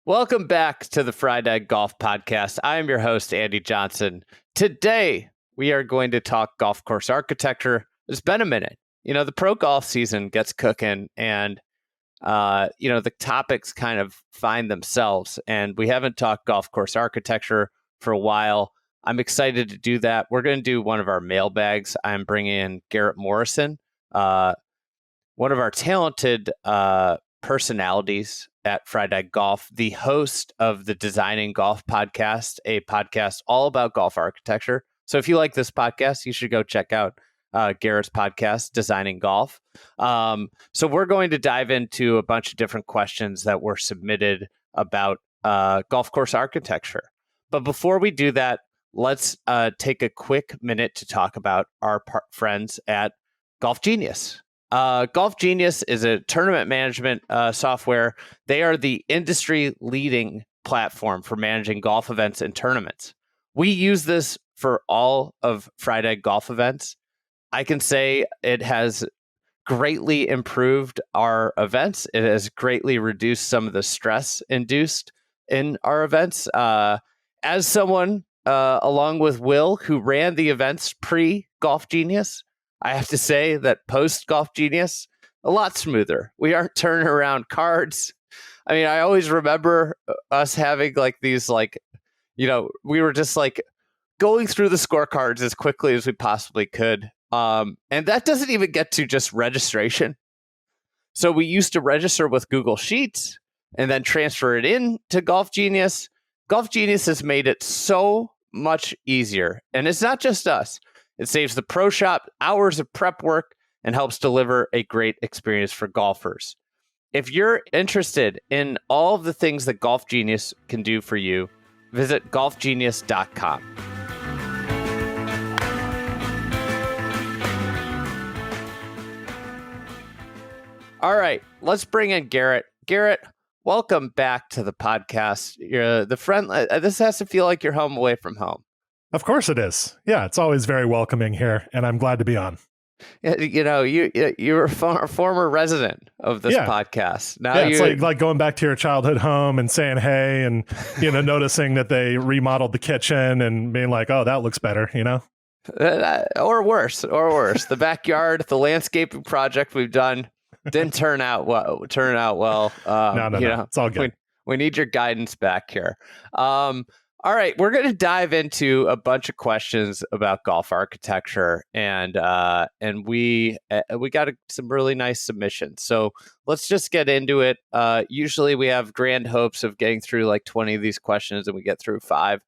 Welcome back to the Fried Egg Golf Podcast. I am your host, Andy Johnson. Today, we are going to talk golf course architecture. It's been a minute. The pro golf season gets cooking and, the topics kind of find themselves. And we haven't talked golf course architecture for a while. I'm excited to do that. We're going to do one of our mailbags. I'm bringing in Garrett Morrison, one of our talented personalities at Fried Egg Golf, the host of the Designing Golf podcast, a podcast all about golf architecture. So if you like this podcast, you should go check out Garrett's podcast, Designing Golf. So we're going to dive into a bunch of different questions that were submitted about golf course architecture. But before we do that, let's take a quick minute to talk about our friends at Golf Genius. Golf Genius is a tournament management software. They are the industry-leading platform for managing golf events and tournaments. We use this for all of Fried Egg Golf events. I can say it has greatly improved our events. It has greatly reduced some of the stress induced in our events. As someone, along with Will, who ran the events pre-Golf Genius, I have to say that post Golf Genius, a lot smoother. We aren't turning around cards. I mean, I always remember us having these we were just going through the scorecards as quickly as we possibly could. And that doesn't even get to just registration. So we used to register with Google Sheets and then transfer it in to Golf Genius. Golf Genius has made it so much easier. And it's not just us. It saves the pro shop hours of prep work and helps deliver a great experience for golfers. If you're interested in all of the things that Golf Genius can do for you, visit golfgenius.com. All right, let's bring in Garrett. Garrett, welcome back to the podcast. You're the friend. This has to feel like you're home away from home. Of course it is. Yeah, it's always very welcoming here, and I'm glad to be on. You're a former resident of this podcast. Now it's like going back to your childhood home and saying hey, and noticing that they remodeled the kitchen and being like, "Oh, that looks better," or worse. The backyard, the landscaping project we've done didn't turn out well. No, it's all good. We need your guidance back here. All right, we're going to dive into a bunch of questions about golf architecture, and we got some really nice submissions. So let's just get into it. Usually we have grand hopes of getting through 20 of these questions, and we get through 5.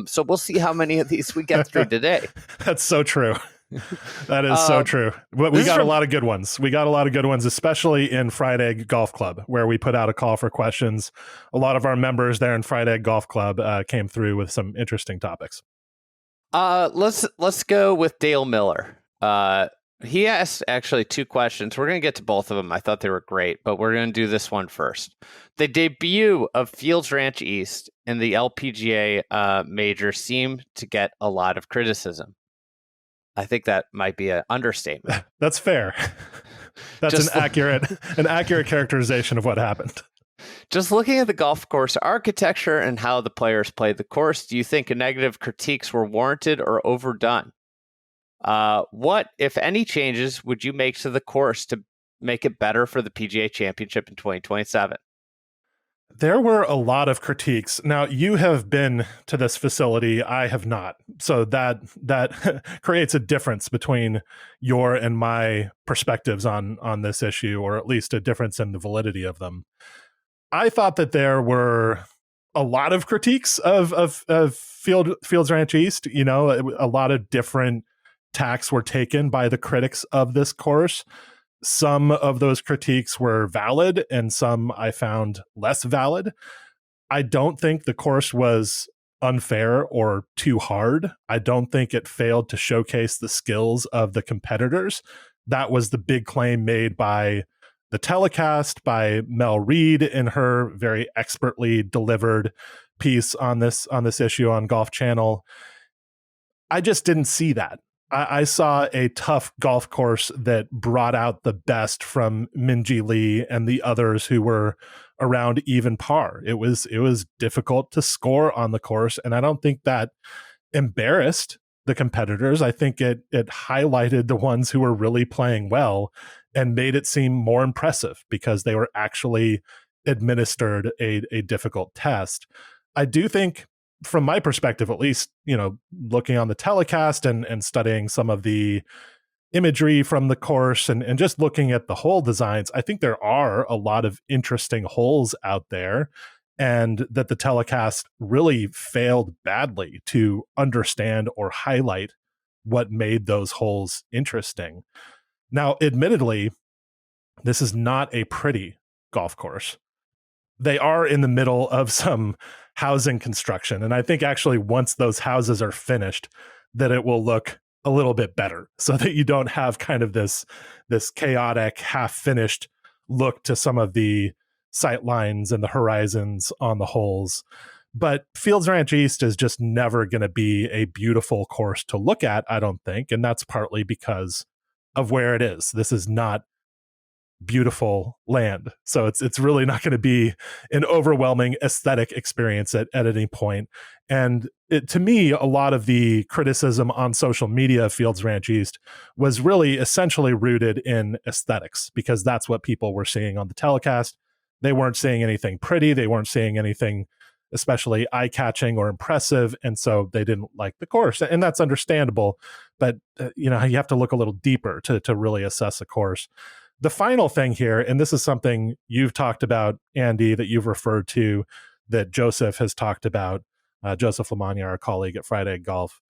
So we'll see how many of these we get through today. That's so true. That is so true. But we got a lot of good ones. We got a lot of good ones, especially in Fried Egg Golf Club, where we put out a call for questions. A lot of our members there in Fried Egg Golf Club came through with some interesting topics. Let's go with Dale Miller. He asked actually 2 questions. We're going to get to both of them. I thought they were great, but we're going to do this one first. The debut of Fields Ranch East in the LPGA major seemed to get a lot of criticism. I think that might be an understatement. That's fair. That's an accurate characterization of what happened. Just looking at the golf course architecture and how the players played the course, do you think negative critiques were warranted or overdone? What, if any, changes would you make to the course to make it better for the PGA Championship in 2027? There were a lot of critiques. Now, you have been to this facility. I have not. So that creates a difference between your and my perspectives on this issue, or at least a difference in the validity of them. I thought that there were a lot of critiques of Fields Ranch East. A lot of different tacks were taken by the critics of this course. Some of those critiques were valid and some I found less valid. I don't think the course was unfair or too hard. I don't think it failed to showcase the skills of the competitors. That was the big claim made by the telecast, by Mel Reed in her very expertly delivered piece on this issue on Golf Channel. I just didn't see that. I saw a tough golf course that brought out the best from Minjee Lee and the others who were around even par. It was difficult to score on the course, and I don't think that embarrassed the competitors. I think it highlighted the ones who were really playing well and made it seem more impressive because they were actually administered a difficult test. I do think, from my perspective at least, looking on the telecast and studying some of the imagery from the course and just looking at the hole designs, I think there are a lot of interesting holes out there, and that the telecast really failed badly to understand or highlight what made those holes interesting. Now, admittedly, this is not a pretty golf course. They are in the middle of some housing construction, and I think actually once those houses are finished, that it will look a little bit better, so that you don't have kind of this chaotic, half-finished look to some of the sight lines and the horizons on the holes. But Fields Ranch East is just never going to be a beautiful course to look at, I don't think, and that's partly because of where it is. This is not beautiful land, so it's really not going to be an overwhelming aesthetic experience at any point. And to me, a lot of the criticism on social media of Fields Ranch East was really essentially rooted in aesthetics, because that's what people were seeing on the telecast. They weren't seeing anything pretty, they weren't seeing anything especially eye-catching or impressive, and so they didn't like the course, and that's understandable. But you have to look a little deeper to really assess a course. The final thing here, and this is something you've talked about, Andy, that you've referred to, that Joseph has talked about, Joseph Lamagna, our colleague at Friday Golf.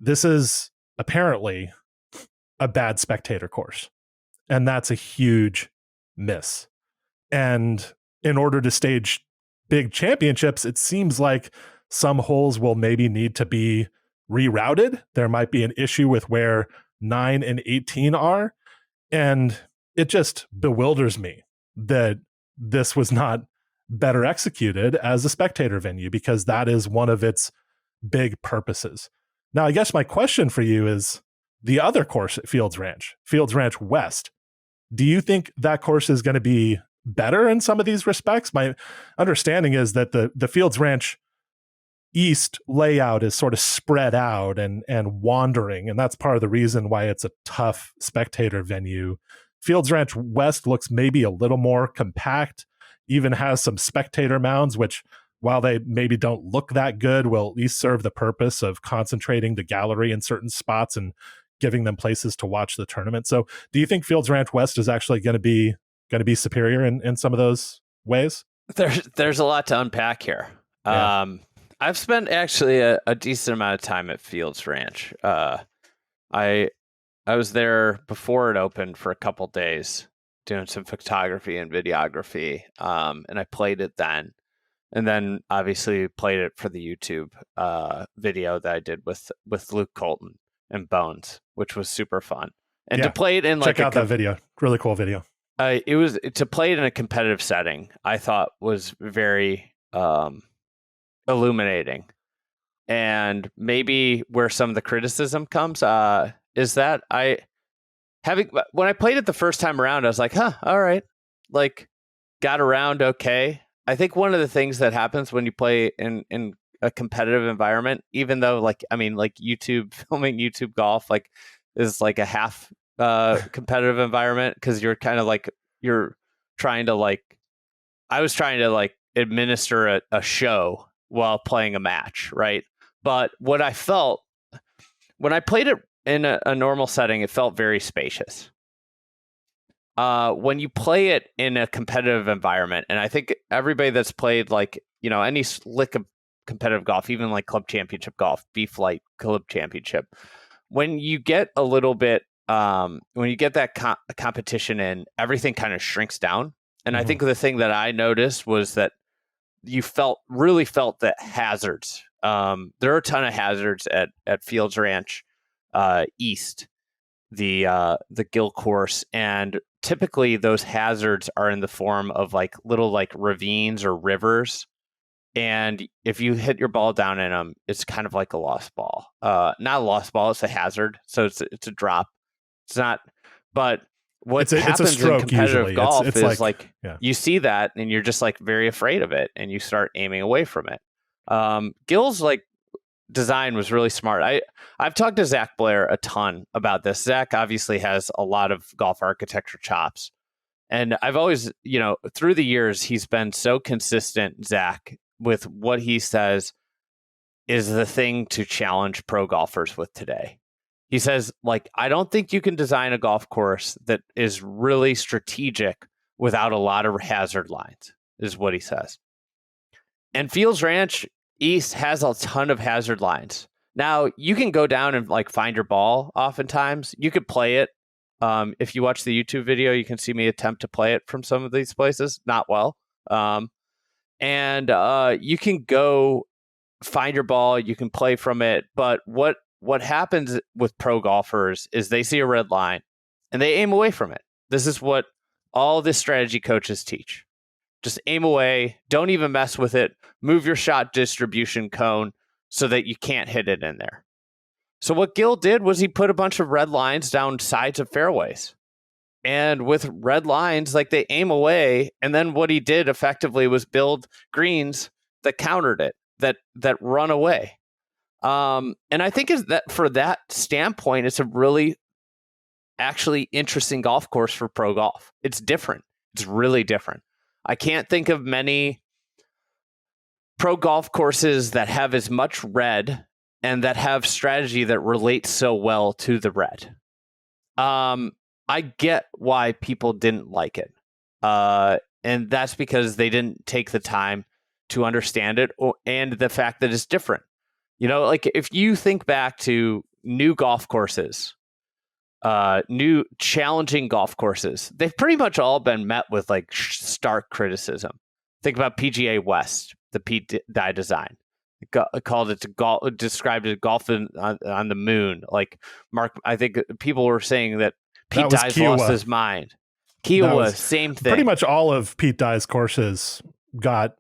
This is apparently a bad spectator course, and that's a huge miss. And in order to stage big championships, it seems like some holes will maybe need to be rerouted. There might be an issue with where 9 and 18 are, and it just bewilders me that this was not better executed as a spectator venue, because that is one of its big purposes. Now, I guess my question for you is the other course at Fields Ranch West. Do you think that course is going to be better in some of these respects? My understanding is that the Fields Ranch East layout is sort of spread out and wandering, and that's part of the reason why it's a tough spectator venue. Fields Ranch West looks maybe a little more compact, even has some spectator mounds, which, while they maybe don't look that good, will at least serve the purpose of concentrating the gallery in certain spots and giving them places to watch the tournament. So do you think Fields Ranch West is actually going to be superior in some of those ways? There's a lot to unpack here. Yeah. I've spent actually a decent amount of time at Fields Ranch. I was there before it opened for a couple days doing some photography and videography, and I played it then. And then obviously played it for the YouTube video that I did with Luke Colton and Bones, which was super fun. And to play it in check out that video, really cool video. It was to play it in a competitive setting, I thought was very illuminating. And maybe where some of the criticism comes is that when I played it the first time around, I was like, all right, like got around okay. I think one of the things that happens when you play in a competitive environment, even though like YouTube, filming YouTube golf is like a half competitive environment, because you're kind of like you're trying to I was trying to administer a show while playing a match, right? But what I felt when I played it in a normal setting, it felt very spacious. When you play it in a competitive environment, and I think everybody that's played any slick of competitive golf, even like club championship golf, B-Flight Club Championship, when you get a little bit, when you get that competition in, everything kind of shrinks down. And I think the thing that I noticed was that you really felt that hazards. There are a ton of hazards at Fields Ranch East, the Gill course, and typically those hazards are in the form of little ravines or rivers, and if you hit your ball down in them, it's kind of like a lost ball. Not a lost ball, it's a hazard, so it's a drop. It's not, but what it's a happens in stroke competitive usually. golf It's is like yeah. you see that and you're just like very afraid of it and you start aiming away from it. Gil's like design was really smart. I've talked to Zach Blair a ton about this. Zach obviously has a lot of golf architecture chops. And I've always, through the years, he's been so consistent, Zach, with what he says is the thing to challenge pro golfers with today. He says, like, I don't think you can design a golf course that is really strategic without a lot of hazard lines, is what he says. And Fields Ranch East has a ton of hazard lines. Now, you can go down and like find your ball oftentimes. You could play it. If you watch the YouTube video, you can see me attempt to play it from some of these places. Not well. And you can go find your ball. You can play from it. But what happens with pro golfers is they see a red line and they aim away from it. This is what all the strategy coaches teach. Just aim away. Don't even mess with it. Move your shot distribution cone so that you can't hit it in there. So what Gil did was he put a bunch of red lines down sides of fairways. And with red lines, like they aim away. And then what he did effectively was build greens that countered it, that run away. And I think is that for that standpoint, it's a really actually interesting golf course for pro golf. It's different. It's really different. I can't think of many pro golf courses that have as much red and that have strategy that relates so well to the red. I get why people didn't like it. And that's because they didn't take the time to understand it and the fact that it's different. Like if you think back to new golf courses, new challenging golf courses, they've pretty much all been met with like stark criticism. Think about PGA West, the Pete Dye design. Called it to golf, described it golf on the moon. Like Mark, I think people were saying that Pete Dye's lost his mind. Kiowa, same thing. Pretty much all of Pete Dye's courses got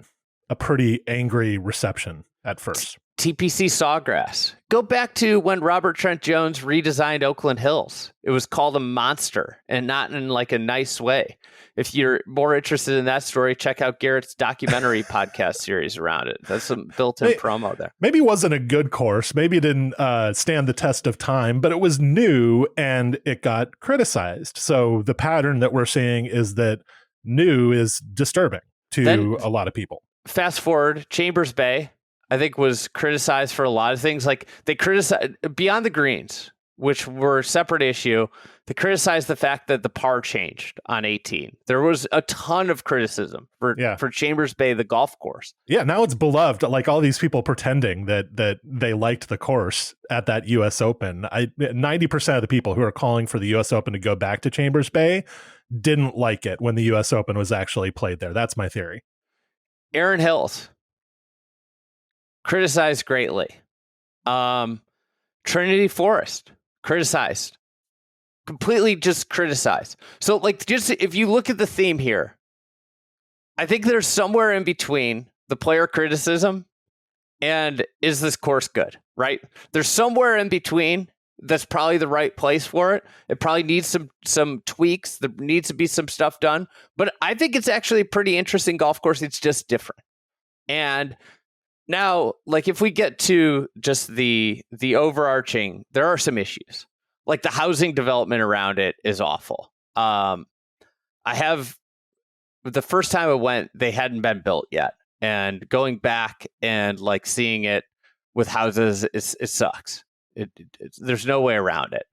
a pretty angry reception at first. TPC Sawgrass. Go back to when Robert Trent Jones redesigned Oakland Hills. It was called a monster and not in like a nice way. If you're more interested in that story, check out Garrett's documentary podcast series around it. That's some built-in promo there. Maybe it wasn't a good course. Maybe it didn't stand the test of time, but it was new and it got criticized. So the pattern that we're seeing is that new is disturbing to a lot of people. Fast forward, Chambers Bay, I think, was criticized for a lot of things. Like they criticized beyond the greens, which were a separate issue. They criticized the fact that the par changed on 18. There was a ton of criticism for Chambers Bay, the golf course. Yeah, now it's beloved. Like all these people pretending that they liked the course at that U.S. Open. 90% of the people who are calling for the U.S. Open to go back to Chambers Bay didn't like it when the U.S. Open was actually played there. That's my theory. Aaron Hills, criticized greatly. Trinity Forest, criticized. Completely just criticized. So, like, just if you look at the theme here, I think there's somewhere in between the player criticism and is this course good, right? There's somewhere in between that's probably the right place for it. It probably needs some tweaks. There needs to be some stuff done. But I think it's actually a pretty interesting golf course. It's just different. And now, like, if we get to just the overarching, there are some issues. Like the housing development around it is awful. I have the first time I went, they hadn't been built yet, and going back and like seeing it with houses, it sucks. There's no way around it.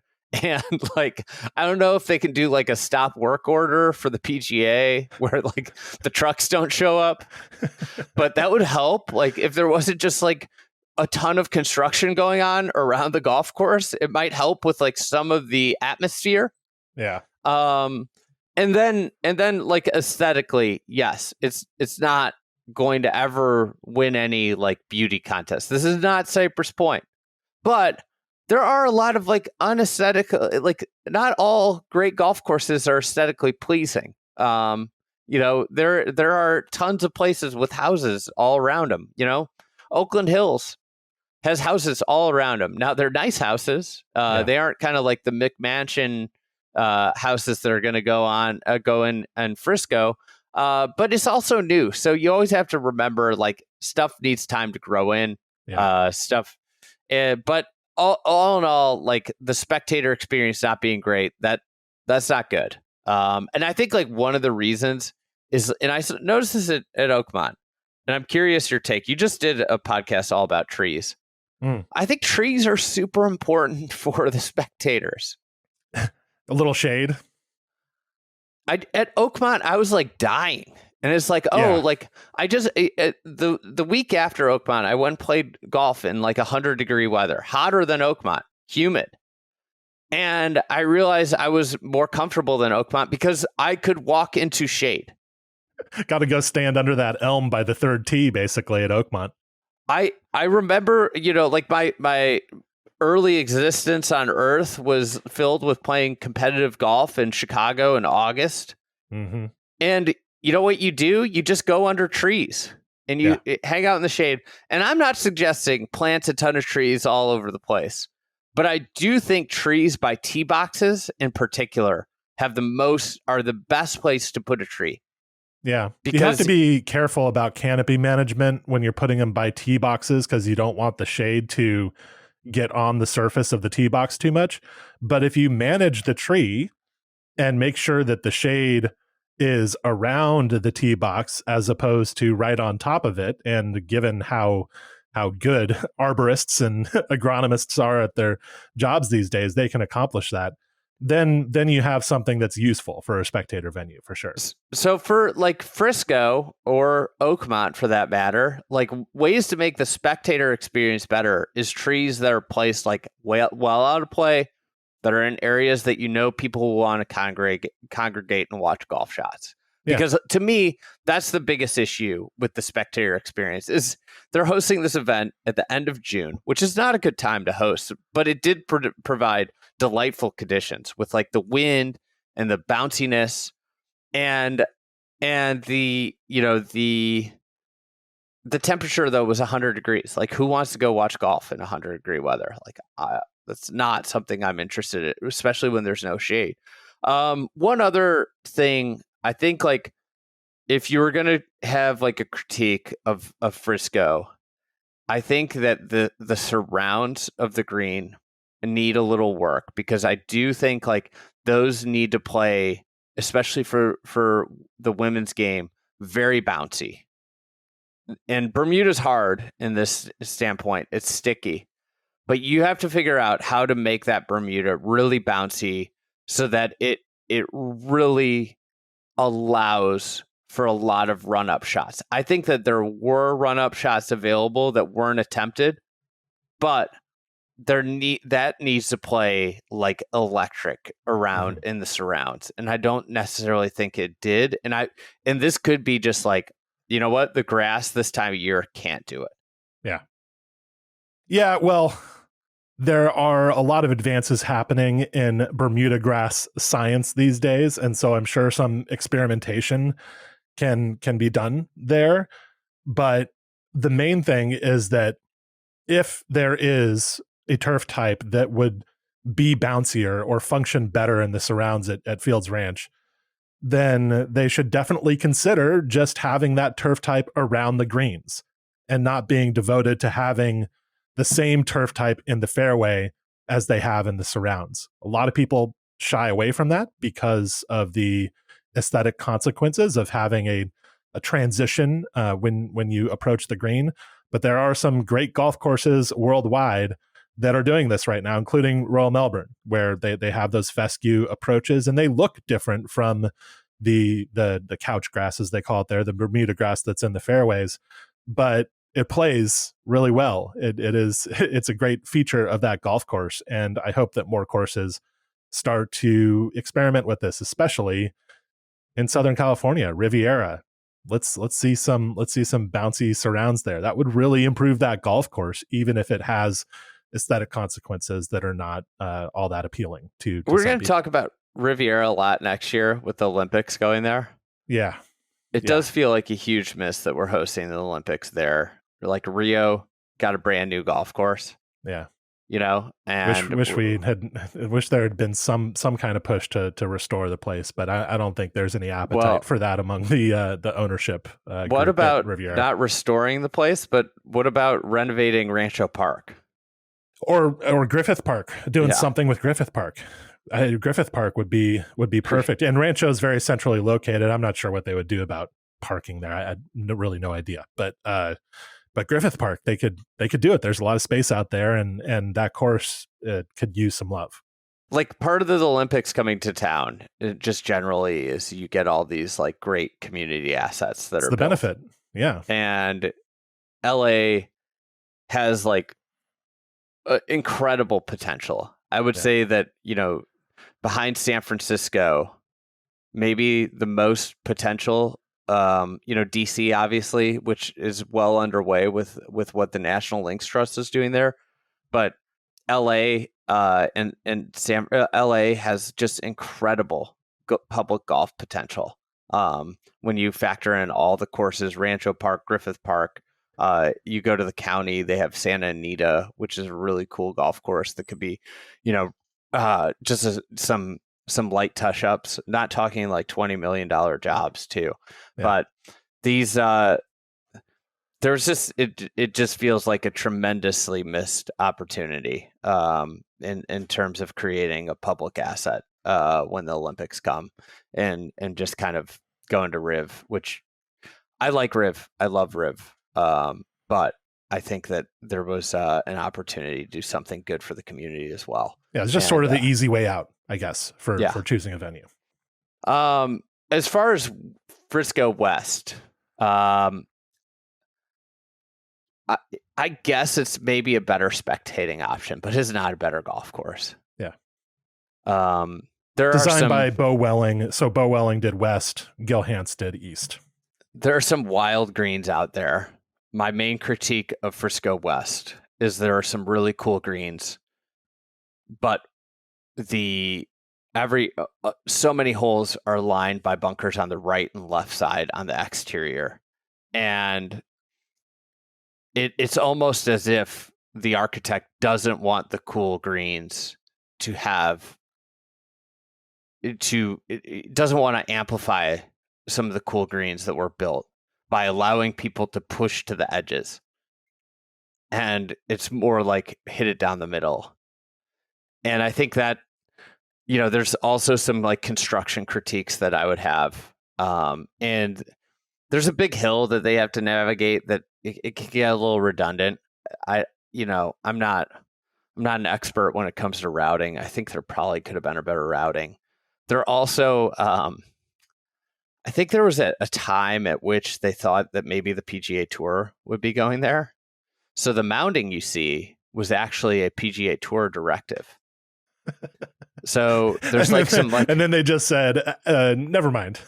And like, I don't know if they can do like a stop work order for the PGA where like the trucks don't show up, but that would help. Like if there wasn't just like a ton of construction going on around the golf course, it might help with like some of the atmosphere. Yeah. And then like aesthetically, yes, it's not going to ever win any like beauty contest. This is not Cypress Point, but there are a lot of like unaesthetic, like not all great golf courses are aesthetically pleasing. There are tons of places with houses all around them. Oakland Hills has houses all around them. Now they're nice houses. They aren't kind of like the McMansion houses that are going to go in Frisco. But it's also new, so you always have to remember like stuff needs time to grow in. Stuff, but all in all, like the spectator experience not being great, that's not good. And I think like one of the reasons is, and I noticed this at Oakmont, and I'm curious your take. You just did a podcast all about trees. I think trees are super important for the spectators. A little shade. At Oakmont, I was like dying. And it's like, like I just the week after Oakmont, I went and played golf in like 100-degree weather, hotter than Oakmont, humid. And I realized I was more comfortable than Oakmont because I could walk into shade. Got to go stand under that elm by the third tee, basically, at Oakmont. I remember, like my early existence on Earth was filled with playing competitive golf in Chicago in August. Mm-hmm. And you know what you do? You just go under trees and you hang out in the shade. And I'm not suggesting plant a ton of trees all over the place, but I do think trees by tee boxes in particular are the best place to put a tree. Yeah, because you have to be careful about canopy management when you're putting them by tee boxes because you don't want the shade to get on the surface of the tee box too much. But if you manage the tree and make sure that the shade is around the tee box as opposed to right on top of it, and given how good arborists and agronomists are at their jobs these days, they can accomplish that. Then you have something that's useful for a spectator venue for sure. So for like Frisco or Oakmont for that matter, like ways to make the spectator experience better is trees that are placed like well out of play, that are in areas that people will want to congregate and watch golf shots. Because to me, that's the biggest issue with the spectator experience is they're hosting this event at the end of June, which is not a good time to host, but it did provide delightful conditions with like the wind and the bounciness and the temperature though was 100 degrees. Like who wants to go watch golf in 100-degree weather? Like that's not something I'm interested in, especially when there's no shade. One other thing, I think like if you were going to have like a critique of Frisco, I think that the surrounds of the green need a little work because I do think like those need to play, especially for the women's game, very bouncy. And Bermuda's hard in this standpoint. It's sticky. But you have to figure out how to make that Bermuda really bouncy so that it really allows for a lot of run-up shots. I think that there were run-up shots available that weren't attempted, but that needs to play like electric around in the surrounds. And I don't necessarily think it did. And this could be just like, you know what? The grass this time of year can't do it. Yeah. Yeah, well, there are a lot of advances happening in Bermuda grass science these days, and so I'm sure some experimentation can be done there. But the main thing is that if there is a turf type that would be bouncier or function better in the surrounds at Fields Ranch, then they should definitely consider just having that turf type around the greens and not being devoted to having the same turf type in the fairway as they have in the surrounds. A lot of people shy away from that because of the aesthetic consequences of having a transition when you approach the green. But there are some great golf courses worldwide that are doing this right now, including Royal Melbourne, where they have those fescue approaches and they look different from the couch grass, as they call it there, the Bermuda grass that's in the fairways. But it plays really well. It's a great feature of that golf course, and I hope that more courses start to experiment with this, especially in Southern California, Riviera. Let's see some bouncy surrounds there. That would really improve that golf course, even if it has aesthetic consequences that are not all that appealing to We're going to talk about Riviera a lot next year with the Olympics going there. Yeah. It does feel like a huge miss that we're hosting the Olympics there. Like Rio got a brand new golf course. Yeah. and wish there had been some kind of push to restore the place, but I don't think there's any appetite for that among the ownership. What about not restoring the place, but what about renovating Rancho Park or Griffith Park, doing something with Griffith Park? Griffith Park would be perfect, and Rancho is very centrally located. I'm not sure what they would do about parking there. I had really no idea, but Griffith Park, they could do it. There's a lot of space out there, and that course could use some love. Like, part of the Olympics coming to town, just generally, is you get all these like great community assets that are the built. Benefit. Yeah. And LA has like incredible potential. I would say that, behind San Francisco, maybe the most potential, DC, obviously, which is well underway with what the National Links Trust is doing there. But LA and LA has just incredible public golf potential. When you factor in all the courses, Rancho Park, Griffith Park, you go to the county, they have Santa Anita, which is a really cool golf course that could be, just some light touch ups, not talking like $20 million jobs too. Yeah. But these, there's just, it just feels like a tremendously missed opportunity in terms of creating a public asset when the Olympics come, and just kind of going to Riv, which I like Riv. I love Riv. But I think that there was an opportunity to do something good for the community as well. Yeah, it's just sort of the easy way out, I guess, for choosing a venue. As far as Frisco West, I guess it's maybe a better spectating option, but it's not a better golf course. Yeah. There Designed by Bo Welling. So Bo Welling did West, Gil Hanse did East. There are some wild greens out there. My main critique of Frisco West is there are some really cool greens, but so many holes are lined by bunkers on the right and left side on the exterior, and it's almost as if the architect doesn't want the cool greens to have it doesn't want to amplify some of the cool greens that were built by allowing people to push to the edges. And it's more like hit it down the middle. And I think that, there's also some like construction critiques that I would have. And there's a big hill that they have to navigate that it can get a little redundant. I'm not an expert when it comes to routing. I think there probably could have been a better routing. There also, I think there was a time at which they thought that maybe the PGA Tour would be going there. So the mounding you see was actually a PGA Tour directive. So there's and then they just said, never mind.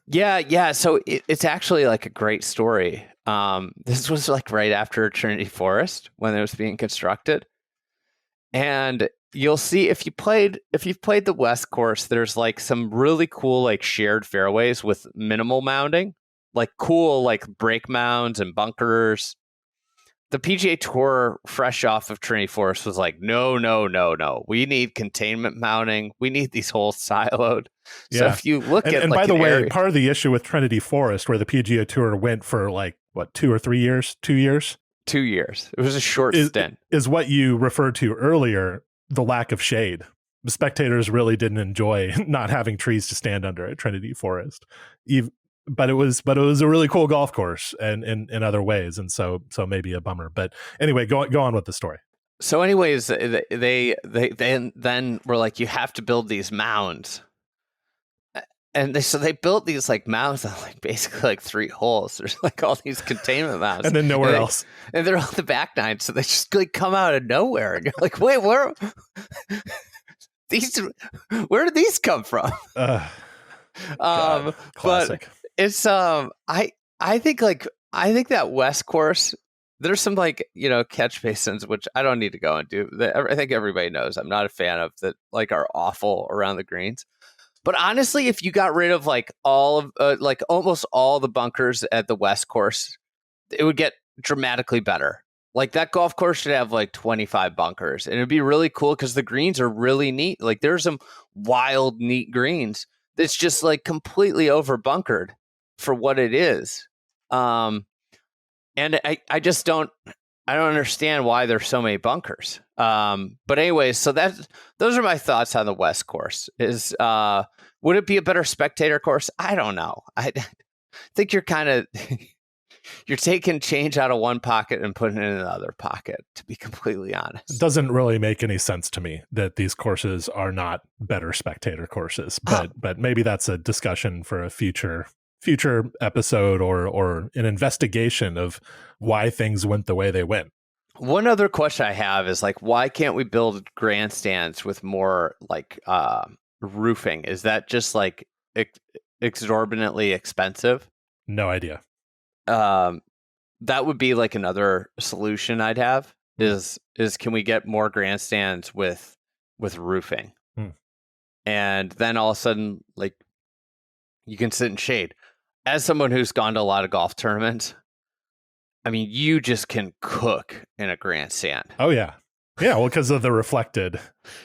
Yeah. So it's actually like a great story. This was like right after Trinity Forest when it was being constructed. And you'll see if you've played the West course, there's like some really cool like shared fairways with minimal mounding, like cool like break mounds and bunkers. The PGA Tour, fresh off of Trinity Forest, was like, no. We need containment mounting. We need these holes siloed. Yeah. So if you look at, and by the way, part of the issue with Trinity Forest, where the PGA Tour went for like 2 or 3 years, 2 years. 2 years. It was a short stint. Is what you referred to earlier, the lack of shade. The spectators really didn't enjoy not having trees to stand under at Trinity Forest. But it was a really cool golf course and in other ways, and so maybe a bummer. But anyway, go on with the story. So anyways, they then were like, you have to build these mounds. And they built these like mounds on like basically like 3 holes. There's like all these containment mounds, and then nowhere else. And they're on the back nine, so they just like come out of nowhere, and you're like, wait, where did these come from? God, classic. But it's I think that West course, there's some like catch basins which I don't need to go into. I think everybody knows I'm not a fan of, that like are awful around the greens. But honestly, if you got rid of like all of like almost all the bunkers at the West course, it would get dramatically better. Like that golf course should have like 25 bunkers, and it'd be really cool because the greens are really neat. Like there's some wild, neat greens that's just like completely over bunkered for what it is. And I just don't understand why there's so many bunkers. But anyways, so those are my thoughts on the West course. Would it be a better spectator course? I don't know. I think you're kind of you're taking change out of one pocket and putting it in another pocket, to be completely honest. It doesn't really make any sense to me that these courses are not better spectator courses, but maybe that's a discussion for a future episode or an investigation of why things went the way they went. One other question I have is like, why can't we build grandstands with more like roofing? Is that just like exorbitantly expensive? No idea. That would be like another solution I'd have is can we get more grandstands with roofing? And then all of a sudden, like, you can sit in shade. As someone who's gone to a lot of golf tournaments, I mean, you just can cook in a grandstand. Oh yeah. Yeah, well, because of the reflected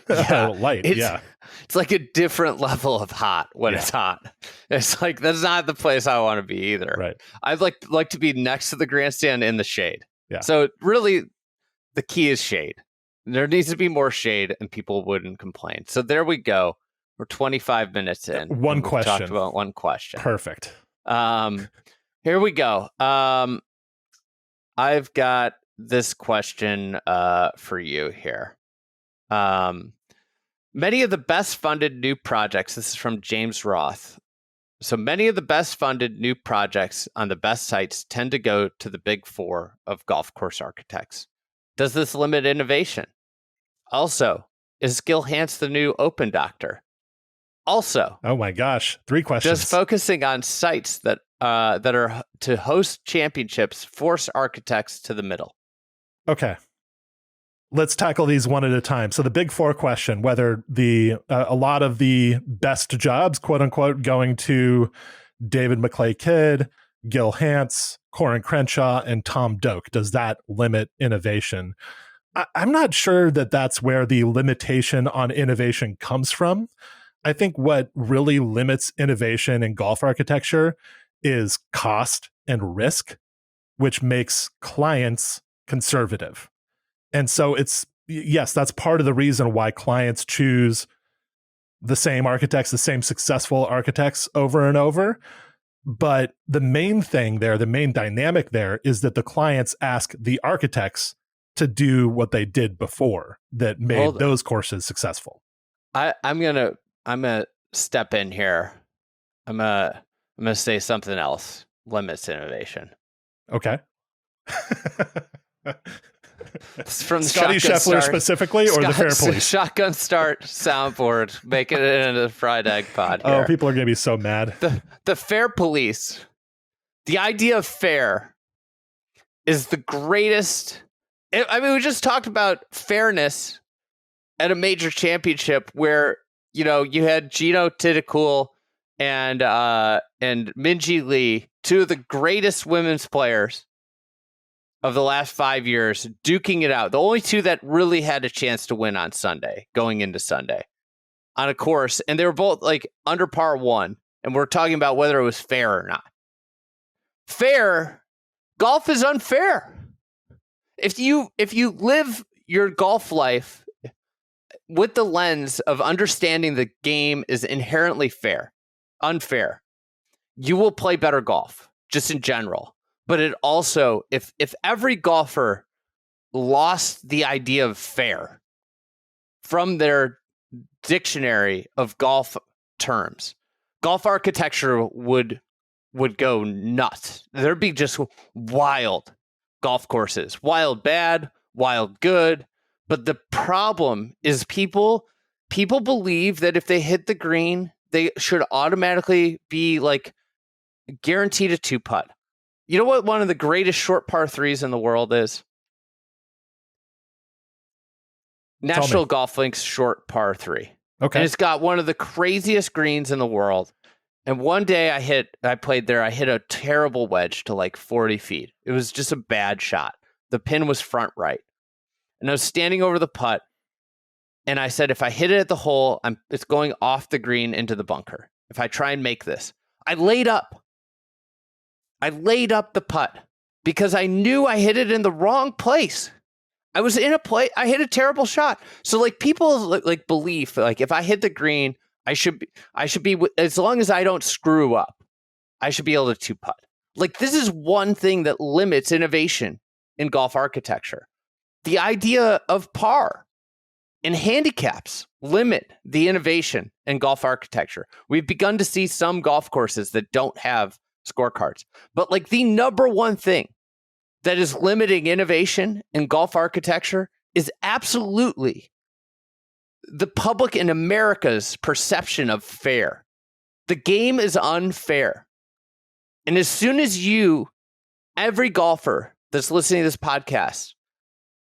light. It's like a different level of hot when it's hot. It's like, that's not the place I want to be either. Right. I'd like to be next to the grandstand in the shade. Yeah. So really, the key is shade. There needs to be more shade, and people wouldn't complain. So there we go. We're 25 minutes in. One question. Talked about one question. Perfect. Here we go. I've got this question for you here. Many of the best funded new projects, this is from James Roth. So many of the best funded new projects on the best sites tend to go to the big four of golf course architects. Does this limit innovation? Also, is Gil Hanse the new open doctor? Also, oh my gosh, 3 questions. Does focusing on sites that are to host championships force architects to the middle? Okay. Let's tackle these one at a time. So the big four question, whether a lot of the best jobs, quote unquote, going to David McClay-Kidd, Gil Hanse, Corin Crenshaw, and Tom Doak, does that limit innovation? I'm not sure that that's where the limitation on innovation comes from. I think what really limits innovation in golf architecture is cost and risk, which makes clients conservative. And so yes, that's part of the reason why clients choose the same architects, the same successful architects over and over. But the main thing there, the main dynamic there is that the clients ask the architects to do what they did before that made those courses successful. I'm gonna step in here. I'm gonna say something else limits innovation. Okay. It's from Scotty Scheffler specifically, or the Fair Police? Shotgun Start soundboard, making it into the Fried Egg Pod here. Oh, people are gonna be so mad. The Fair Police. The idea of fair is the greatest. I mean, we just talked about fairness at a major championship where, you know, you had Gino Titicool and Minjee Lee, two of the greatest women's players of the last 5 years, duking it out. The only two that really had a chance to win on Sunday, going into Sunday, on a course, and they were both like under par one, and we're talking about whether it was fair or not. Fair, golf is unfair. If you live your golf life with the lens of understanding the game is inherently unfair, you will play better golf, just in general. But it also, if every golfer lost the idea of fair from their dictionary of golf terms, golf architecture would go nuts. There'd be just wild golf courses, wild bad, wild good. But the problem is people believe that if they hit the green, they should automatically be like guaranteed a 2-putt. You know what one of the greatest short par threes in the world is? National Golf Link's short par 3. Okay. And it's got one of the craziest greens in the world. And one day I played there, I hit a terrible wedge to like 40 feet. It was just a bad shot. The pin was front right. And I was standing over the putt. And I said, if I hit it at the hole, it's going off the green into the bunker. If I try and make this, I laid up the putt because I knew I hit it in the wrong place. I was in a play. I hit a terrible shot. So like people like believe like if I hit the green, I should be as long as I don't screw up, I should be able to two putt. Like this is one thing that limits innovation in golf architecture. The idea of par and handicaps limit the innovation in golf architecture. We've begun to see some golf courses that don't have scorecards, but like the number one thing that is limiting innovation in golf architecture is absolutely the public in America's perception of fair. The game is unfair. And as soon as every golfer that's listening to this podcast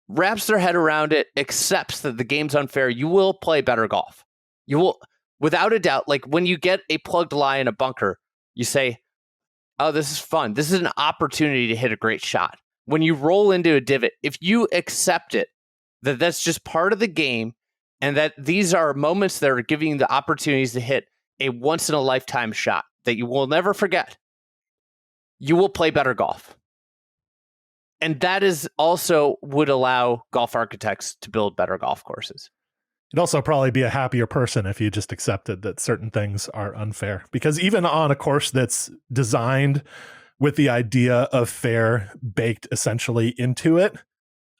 wraps their head around it, accepts that the game's unfair, you will play better golf. You will, without a doubt, like when you get a plugged lie in a bunker, you say, oh, this is fun. This is an opportunity to hit a great shot. When you roll into a divot, if you accept it, that that's just part of the game and that these are moments that are giving you the opportunities to hit a once-in-a-lifetime shot that you will never forget, you will play better golf. And that is also would allow golf architects to build better golf courses. You'd also probably be a happier person if you just accepted that certain things are unfair. Because even on a course that's designed with the idea of fair baked essentially into it,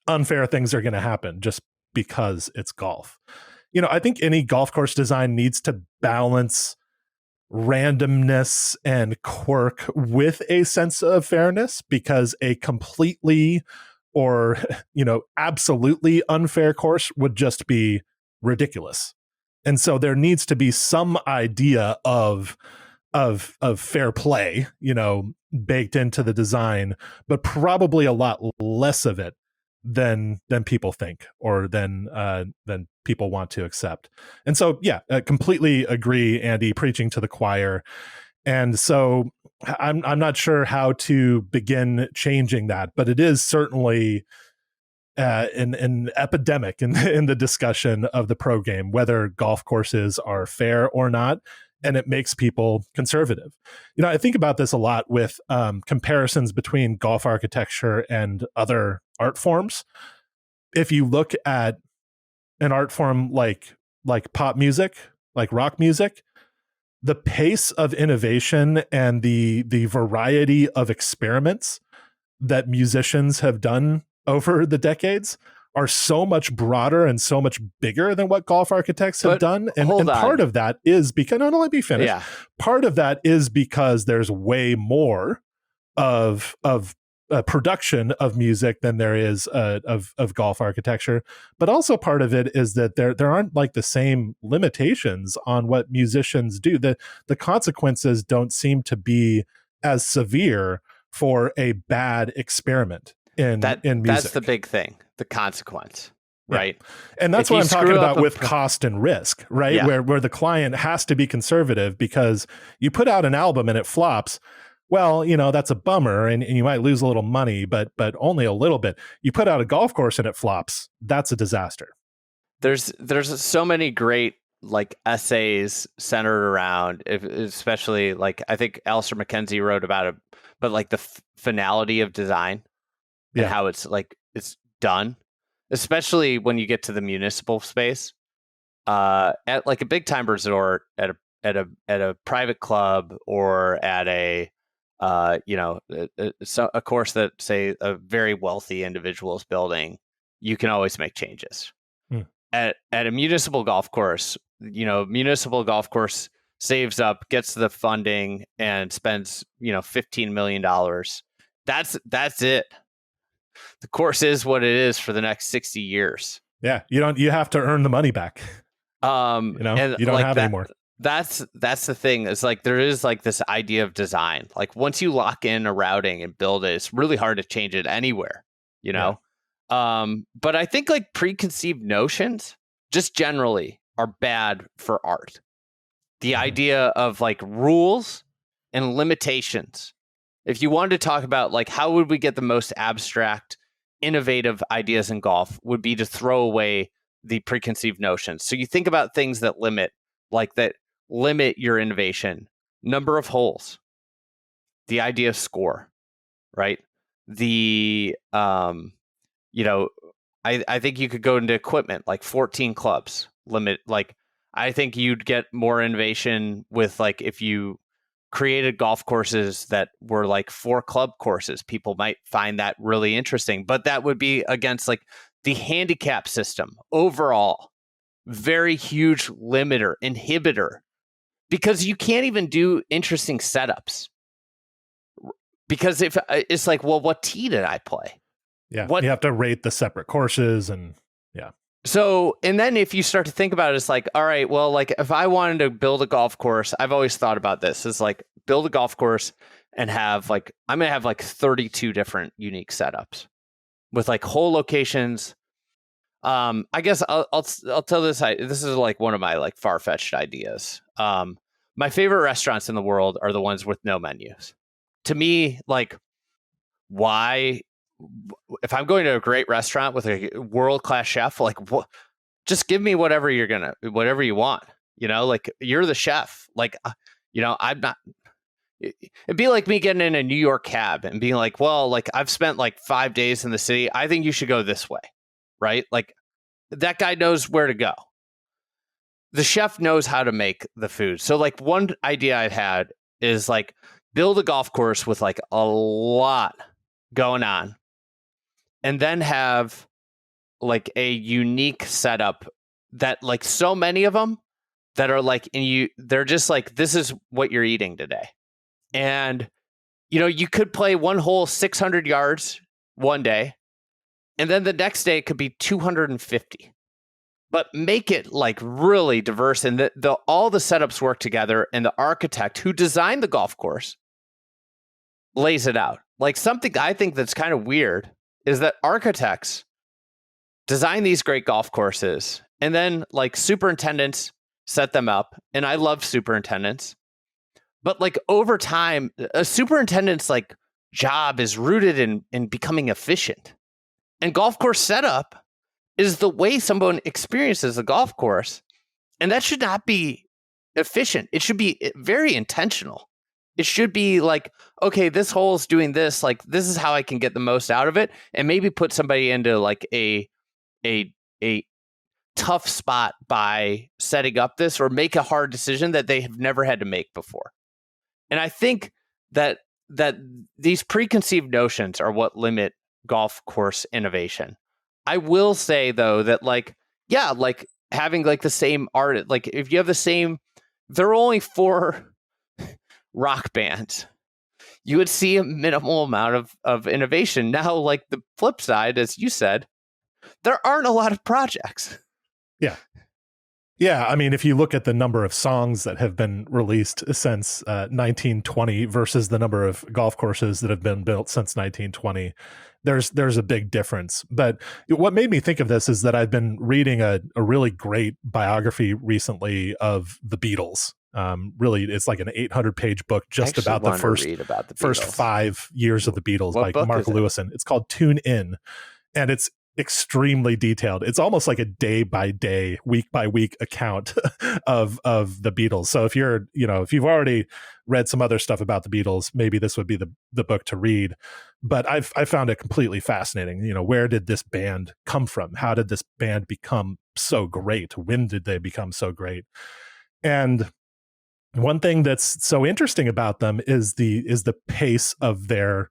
unfair things are going to happen just because it's golf. You know, I think any golf course design needs to balance randomness and quirk with a sense of fairness, because a completely or, you know, absolutely unfair course would just be ridiculous. And so there needs to be some idea of fair play, you know, baked into the design, but probably a lot less of it than people think or than people want to accept. And so, yeah, I completely agree, Andy, preaching to the choir. And so I'm not sure how to begin changing that, but it is certainly an epidemic in the discussion of the pro game, whether golf courses are fair or not. And it makes people conservative. You know, I think about this a lot with comparisons between golf architecture and other art forms. If you look at an art form like pop music, like rock music, the pace of innovation and the variety of experiments that musicians have done over the decades are so much broader and so much bigger than what golf architects have done. And part of that is because, no, let me finish. Yeah. Part of that is because there's way more of production of music than there is of golf architecture. But also part of it is that there aren't like the same limitations on what musicians do. The consequences don't seem to be as severe for a bad experiment in music. That's the big thing. The consequence, right? And that's what I'm talking about with cost and risk, right? Yeah. Where the client has to be conservative because you put out an album and it flops. Well, you know, that's a bummer and you might lose a little money, but only a little bit. You put out a golf course and it flops. That's a disaster. There's so many great like essays centered around, especially like I think Alistair McKenzie wrote about it, but like the finality of design and how it's like it's done, especially when you get to the municipal space, at like a big time resort, at a private club, or at a course that say a very wealthy individual is building. You can always make changes. At a municipal golf course, you know, municipal golf course saves up, gets the funding, and spends $15 million. That's it. The course is what it is for the next 60 years. Yeah, you have to earn the money back. And you don't have anymore. That's the thing. It's like there is like this idea of design. Like once you lock in a routing and build it, it's really hard to change it anywhere, you know? Yeah. But I think like preconceived notions just generally are bad for art. The idea of like rules and limitations. If you wanted to talk about like how would we get the most abstract innovative ideas in golf would be to throw away the preconceived notions. So you think about things that limit your innovation: number of holes, the idea of score, right? The I think you could go into equipment like 14 clubs limit. Like, I think you'd get more innovation with, like, if you created golf courses that were like 4 club courses. People might find that really interesting, but that would be against like the handicap system overall. Very huge limiter, inhibitor, because you can't even do interesting setups. Because if it's like, well, what tee did I play? Yeah, you have to rate the separate courses, and yeah. So, and then if you start to think about it, it's like, all right, well, like if I wanted to build a golf course, I've always thought about this. It's like, build a golf course and have like, I'm going to have like 32 different unique setups with like hole locations. I guess I'll tell this. This is like one of my like far-fetched ideas. My favorite restaurants in the world are the ones with no menus. To me, like, why? If I'm going to a great restaurant with a world-class chef, like, just give me whatever you want, like, you're the chef. Like, I'm not, it'd be like me getting in a New York cab and being like, well, like, I've spent like 5 days in the city. I think you should go this way. Right? Like, that guy knows where to go. The chef knows how to make the food. So like, one idea I've had is like, build a golf course with like a lot going on, and then have like a unique setup that, like, so many of them that are like, they're just like, this is what you're eating today. And, you could play one hole 600 yards one day, and then the next day it could be 250. But make it like really diverse, and all the setups work together, and the architect who designed the golf course lays it out. Like, something I think that's kind of weird is that architects design these great golf courses, and then like superintendents set them up. And I love superintendents, but like over time, a superintendent's like job is rooted in becoming efficient. And golf course setup is the way someone experiences a golf course. And that should not be efficient. It should be very intentional. It should be like, okay, this hole is doing this. Like, this is how I can get the most out of it, and maybe put somebody into like a tough spot by setting up this, or make a hard decision that they have never had to make before. And I think that these preconceived notions are what limit golf course innovation. I will say though that, like, yeah, like having like the same art, like if you have the same, there are only 4 rock bands, you would see a minimal amount of innovation. Now, like, the flip side, as you said, there aren't a lot of projects. Yeah. Yeah, I mean, if you look at the number of songs that have been released since 1920 versus the number of golf courses that have been built since 1920, there's a big difference. But what made me think of this is that I've been reading a really great biography recently of the Beatles. Really, it's like an 800-page book just about the first 5 years of the Beatles by Mark Lewison. It's called Tune In, and it's extremely detailed. It's almost like a day-by-day, week-by-week account of the Beatles. So if you've already read some other stuff about the Beatles, maybe this would be the book to read. But I found it completely fascinating. Where did this band come from? How did this band become so great? When did they become so great? And one thing that's so interesting about them is the pace of their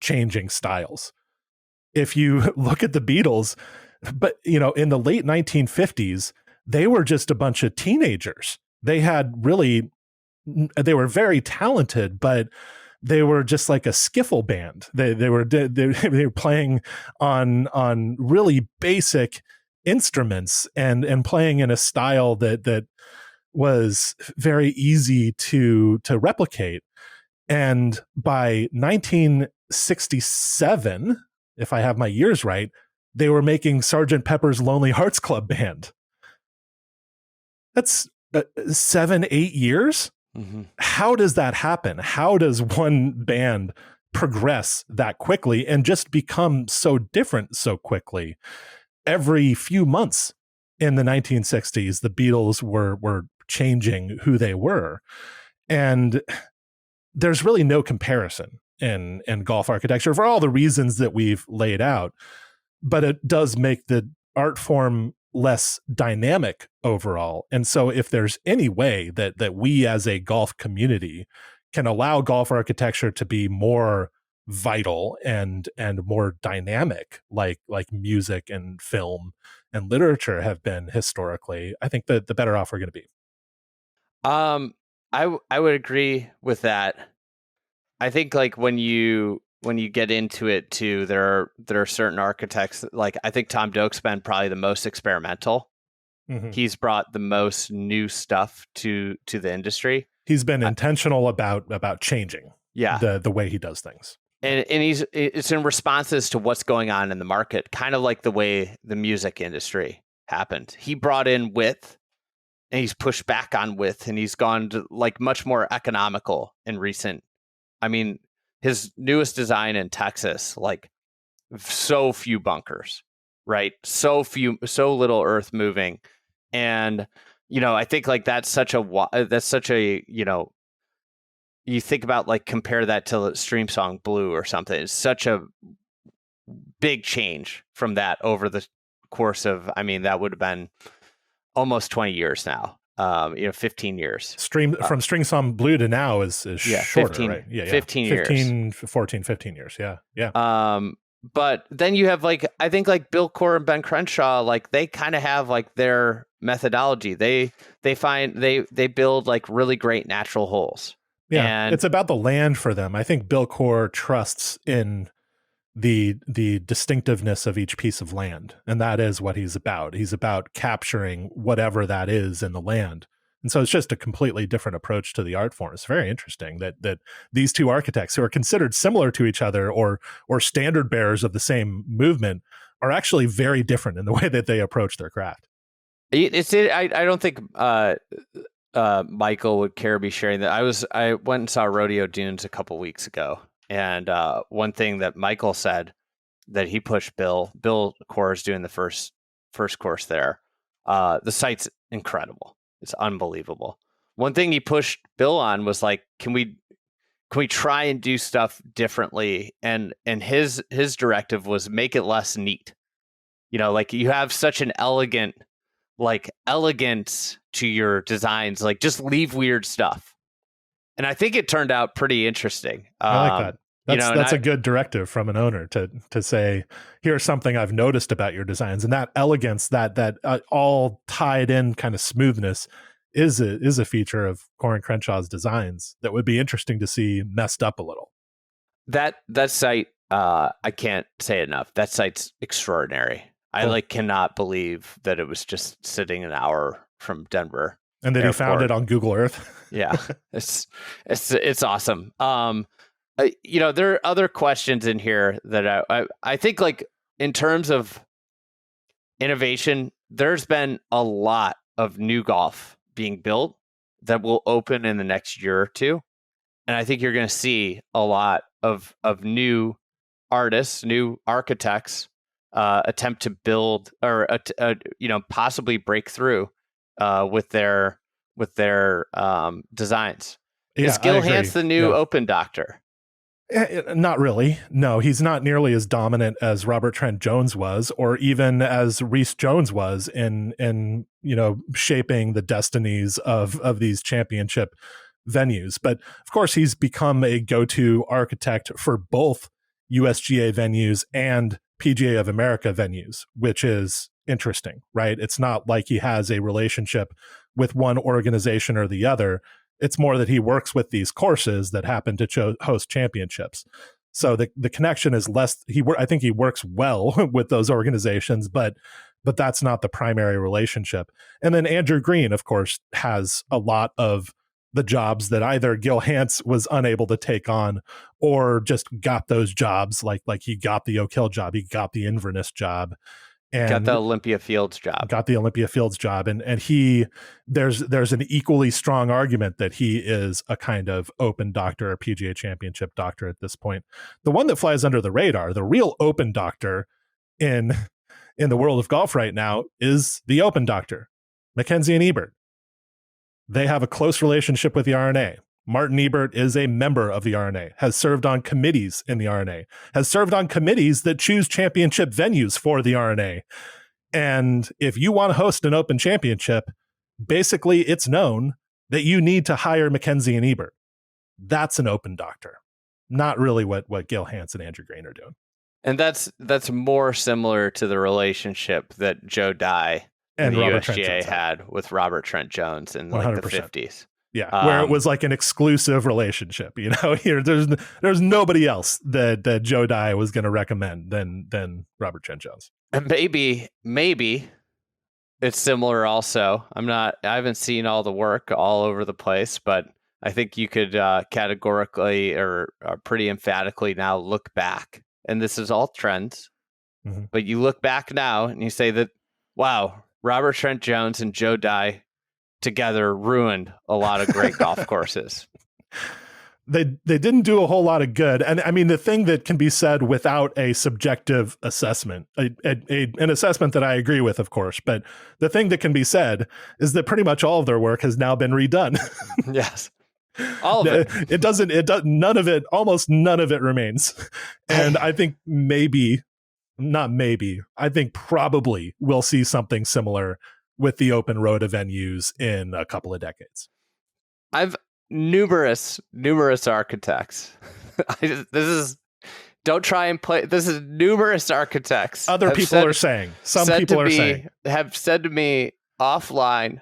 changing styles. If you look at the Beatles, but in the late 1950s, they were just a bunch of teenagers. They were very talented, but they were just like a skiffle band. They were playing on really basic instruments and playing in a style that was very easy to replicate. And by 1967, if I have my years right, they were making Sgt. Pepper's Lonely Hearts Club Band. That's 7-8 years. Mm-hmm. How does that happen? How does one band progress that quickly and just become so different so quickly. Every few months in the 1960s, the Beatles were changing who they were. And there's really no comparison in golf architecture for all the reasons that we've laid out. But it does make the art form less dynamic overall. And so if there's any way that we as a golf community can allow golf architecture to be more vital and more dynamic, like music and film and literature have been historically, I think that the better off we're going to be. I would agree with that. I think like when you get into it too, there are certain architects, like I think Tom Doak's been probably the most experimental. Mm-hmm. He's brought the most new stuff to the industry. He's been intentional about changing the way he does things. And it's in responses to what's going on in the market, kind of like the way the music industry happened. He brought in width and he's pushed back on width, and he's gone to like much more economical in recent. I mean, his newest design in Texas, like so few bunkers, right? So little earth moving. And, I think like that's such a, you think about like compare that to Stream Song Blue or something. It's such a big change from that over the course of, that would have been almost 20 years now. 15 years. From String Song Blue to now is shorter, 15, right? Yeah, 15 years. 15 years. Yeah. But then you have like, I think like Bill Corr and Ben Crenshaw, like they kind of have like their methodology. They build like really great natural holes. Yeah. And it's about the land for them. I think Bill Corr trusts in the distinctiveness of each piece of land. And that is what he's about. He's about capturing whatever that is in the land. And so it's just a completely different approach to the art form. It's very interesting that these two architects who are considered similar to each other or standard bearers of the same movement are actually very different in the way that they approach their craft. I don't think Michael would care to be sharing that. I went and saw Rodeo Dunes a couple weeks ago. And one thing that Michael said that he pushed Bill Corr is doing the first course there. The site's incredible. It's unbelievable. One thing he pushed Bill on was like, can we try and do stuff differently? And his directive was make it less neat. Like you have such an elegance to your designs, like just leave weird stuff. And I think it turned out pretty interesting. I like that. That's a good directive from an owner to say, here's something I've noticed about your designs, and that elegance, that all tied in kind of smoothness is a feature of Corr and Crenshaw's designs that would be interesting to see messed up a little. That site, I can't say enough. That site's extraordinary. Cool. I cannot believe that it was just sitting an hour from Denver. And that he found it on Google Earth. Yeah, it's awesome. There are other questions in here that I think like in terms of innovation, there's been a lot of new golf being built that will open in the next year or two. And I think you're going to see a lot of new artists, new architects attempt to build or possibly break through with their designs. Is Gil Hanse the new Open Doctor? Not really. No, he's not nearly as dominant as Robert Trent Jones was, or even as Reese Jones was in shaping the destinies of these championship venues. But of course, he's become a go-to architect for both USGA venues and PGA of America venues, which is interesting, right? It's not like he has a relationship with one organization or the other. It's more that he works with these courses that happen to host championships. So the connection is less. I think he works well with those organizations, but that's not the primary relationship. And then Andrew Green, of course, has a lot of the jobs that either Gil Hanse was unable to take on or just got those jobs. Like he got the Oak Hill job, he got the Inverness job. and got the Olympia Fields job. And there's an equally strong argument that he is a kind of open doctor, a PGA Championship doctor at this point. The one that flies under the radar, the real open doctor in the world of golf right now, is the open doctor, Mackenzie and Ebert. They have a close relationship with the R&A. Martin Ebert is a member of the R&A, has served on committees in the R&A, has served on committees that choose championship venues for the R&A. And if you want to host an open championship, basically it's known that you need to hire Mackenzie and Ebert. That's an open doctor, not really what Gil Hanse and Andrew Green are doing. And that's more similar to the relationship that Joe Dye and the USGA had with Robert Trent Jones in like 100%. The 50s. Yeah, where it was like an exclusive relationship. Here there's nobody else that Joe Dye was going to recommend than Robert Trent Jones. And maybe it's similar also. I haven't seen all the work all over the place, but I think you could categorically or pretty emphatically now look back, and this is all trends, but you look back now and you say that, wow, Robert Trent Jones and Joe Dye together ruined a lot of great golf courses. They didn't do a whole lot of good. And I mean, the thing that can be said without a subjective assessment, an assessment that I agree with, of course, but the thing that can be said is that pretty much all of their work has now been redone. Yes. All of it. Almost none of it remains. And I think I think probably we'll see something similar with the open road of venues in a couple of decades. I've numerous architects. Don't try and play. This is numerous architects. Other people are saying. Some people are saying. Have said to me offline,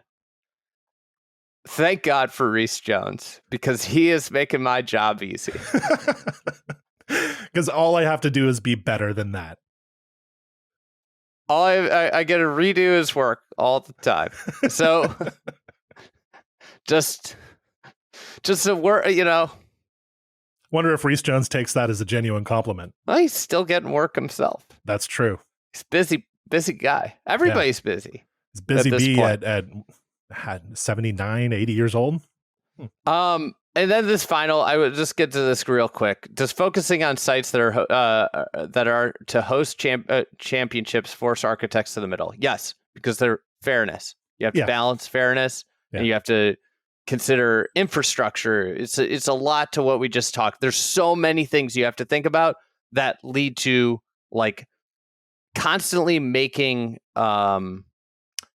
thank God for Reese Jones, because he is making my job easy. Because all I have to do is be better than that. All I get to redo his work all the time. So just a word, Wonder if Reese Jones takes that as a genuine compliment. Well, he's still getting work himself. That's true. He's busy guy. Everybody's busy. He's busy bee at 79, 80 years old. And then this final, I would just get to this real quick. Just focusing on sites that are to host championships force architects to the middle. Yes, because they're fairness. You have to balance fairness, and you have to consider infrastructure. It's a lot to what we just talked. There's so many things you have to think about that lead to like constantly making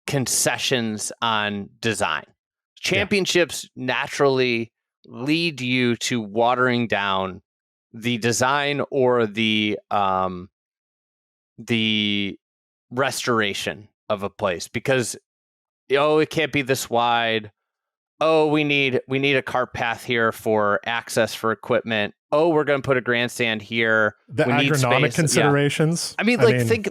concessions on design. Championships naturally lead you to watering down the design or the restoration of a place because it can't be this wide. We need a cart path here for access for equipment. We're going to put a grandstand here. The agronomic considerations. I mean, think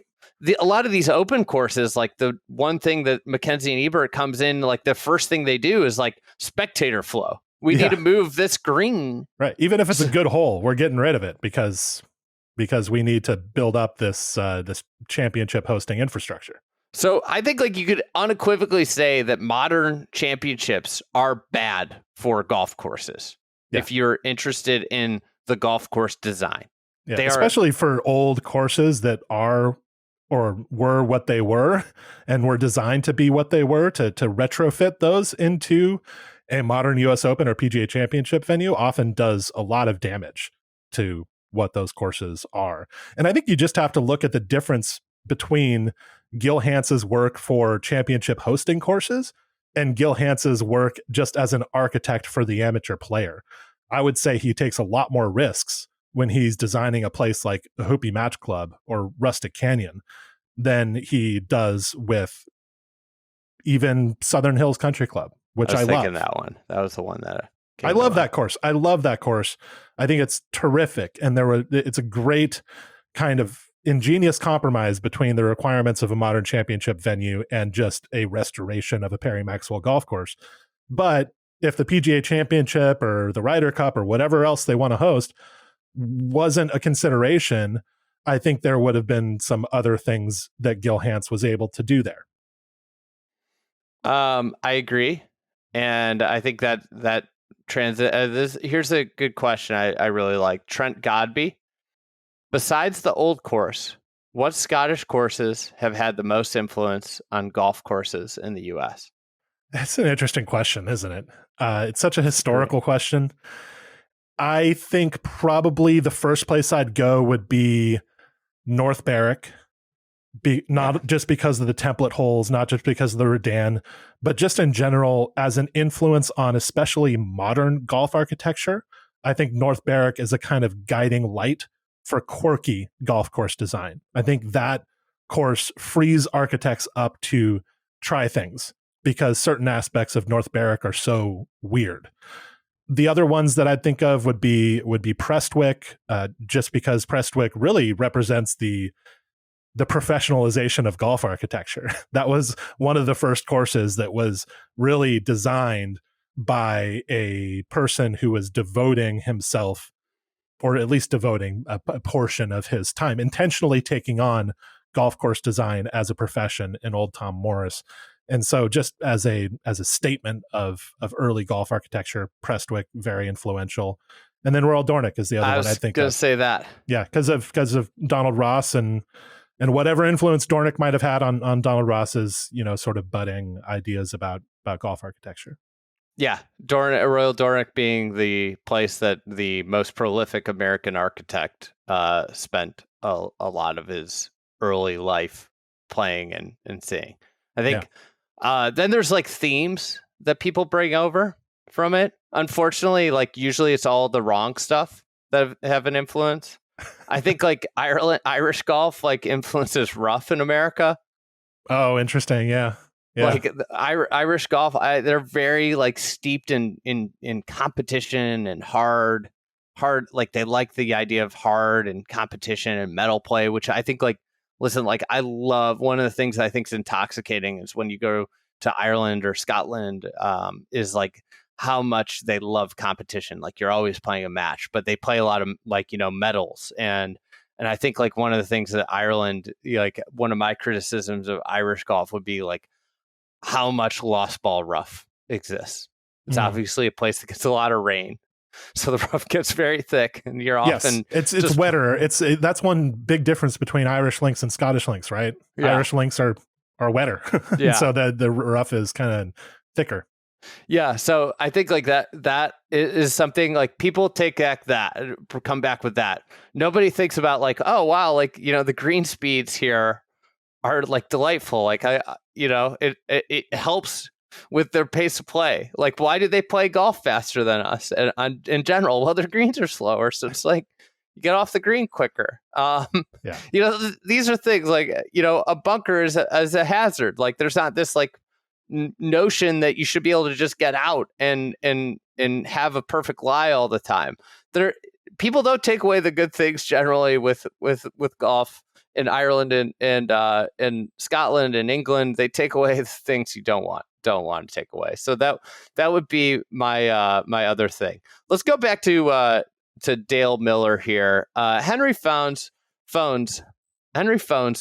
a lot of these open courses, like the one thing that Mackenzie and Ebert comes in, like the first thing they do is like spectator flow. We need to move this green. Right. Even if it's a good hole, we're getting rid of it because we need to build up this championship hosting infrastructure. So I think like you could unequivocally say that modern championships are bad for golf courses. If you're interested in the golf course design, especially for old courses that are or were what they were and were designed to be what they were, to retrofit those into a modern US Open or PGA Championship venue often does a lot of damage to what those courses are. And I think you just have to look at the difference between Gil Hanse's work for championship hosting courses and Gil Hanse's work just as an architect for the amateur player. I would say he takes a lot more risks when he's designing a place like the Hoopie Match Club or Rustic Canyon than he does with even Southern Hills Country Club, which I love. That one. That was the one that I love that course. I love that course. I think it's terrific. And it's a great kind of ingenious compromise between the requirements of a modern championship venue and just a restoration of a Perry Maxwell golf course. But if the PGA Championship or the Ryder Cup or whatever else they want to host wasn't a consideration, I think there would have been some other things that Gil Hanse was able to do there. I agree, and I think that transit. Here's a good question. I really like Trent Godby. Besides the old course, what Scottish courses have had the most influence on golf courses in the U.S.? That's an interesting question, isn't it? It's such a historical question. I think probably the first place I'd go would be North Berwick. Not just because of the template holes, not just because of the Redan, but just in general as an influence on especially modern golf architecture. I think North Berwick is a kind of guiding light for quirky golf course design. I think that course frees architects up to try things because certain aspects of North Berwick are so weird. The other ones that I'd think of would be Prestwick, just because Prestwick really represents the professionalization of golf architecture. That was one of the first courses that was really designed by a person who was devoting himself, or at least devoting a portion of his time, intentionally taking on golf course design as a profession in Old Tom Morris. And so just as a statement of early golf architecture, Prestwick, very influential. And then Royal Dornoch is the other one I think I was going to say that. Yeah, because of Donald Ross and whatever influence Dornoch might have had on Donald Ross's, sort of budding ideas about golf architecture. Yeah, Royal Dornoch being the place that the most prolific American architect spent a lot of his early life playing and seeing. I think then there's like themes that people bring over from it. Unfortunately, like usually it's all the wrong stuff that have an influence. I think like Irish golf like influences rough in America. Oh, interesting. Yeah. Like the Irish golf, they're very like steeped in competition and hard. Like they like the idea of hard and competition and medal play, which I think like, listen, like I love one of the things I think is intoxicating is when you go to Ireland or Scotland, is like how much they love competition. Like you're always playing a match, but they play a lot of like, medals. And I think like one of the things that Ireland, like one of my criticisms of Irish golf would be like how much lost ball rough exists. It's obviously a place that gets a lot of rain. So the rough gets very thick and you're often it's wetter. That's one big difference between Irish links and Scottish links, right? Yeah. Irish links are wetter. Yeah. So the rough is kind of thicker. Yeah, so I think like that is something like people come back with that. Nobody thinks about like, oh wow, like the green speeds here are like delightful. Like it helps with their pace of play. Like why do they play golf faster than us? And in general, well, their greens are slower, so it's like you get off the green quicker. These are things like a bunker is a hazard. Like there's not this like notion that you should be able to just get out and have a perfect lie all the time. People don't take away the good things generally with golf in Ireland and Scotland and England. They take away the things you don't want to take away. So that would be my my other thing. Let's go back to Dale Miller here. Henry Phones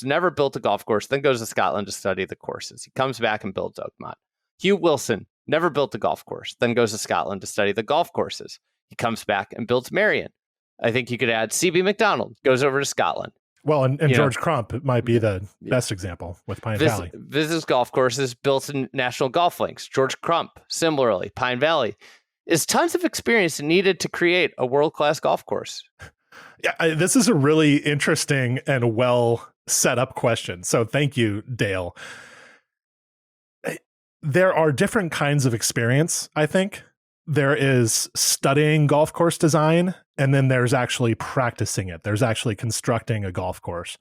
never built a golf course, then goes to Scotland to study the courses. He comes back and builds Oakmont. Hugh Wilson never built a golf course, then goes to Scotland to study the golf courses. He comes back and builds Marion. I think you could add C.B. McDonald, goes over to Scotland. Well, and George Crump might be the best example with Pine Valley. Visits golf courses built in national golf links. George Crump, similarly, Pine Valley. Is tons of experience needed to create a world-class golf course? Yeah, this is a really interesting and well set up question. So thank you, Dale. There are different kinds of experience, I think. There is studying golf course design, and then there's actually practicing it. There's actually constructing a golf course.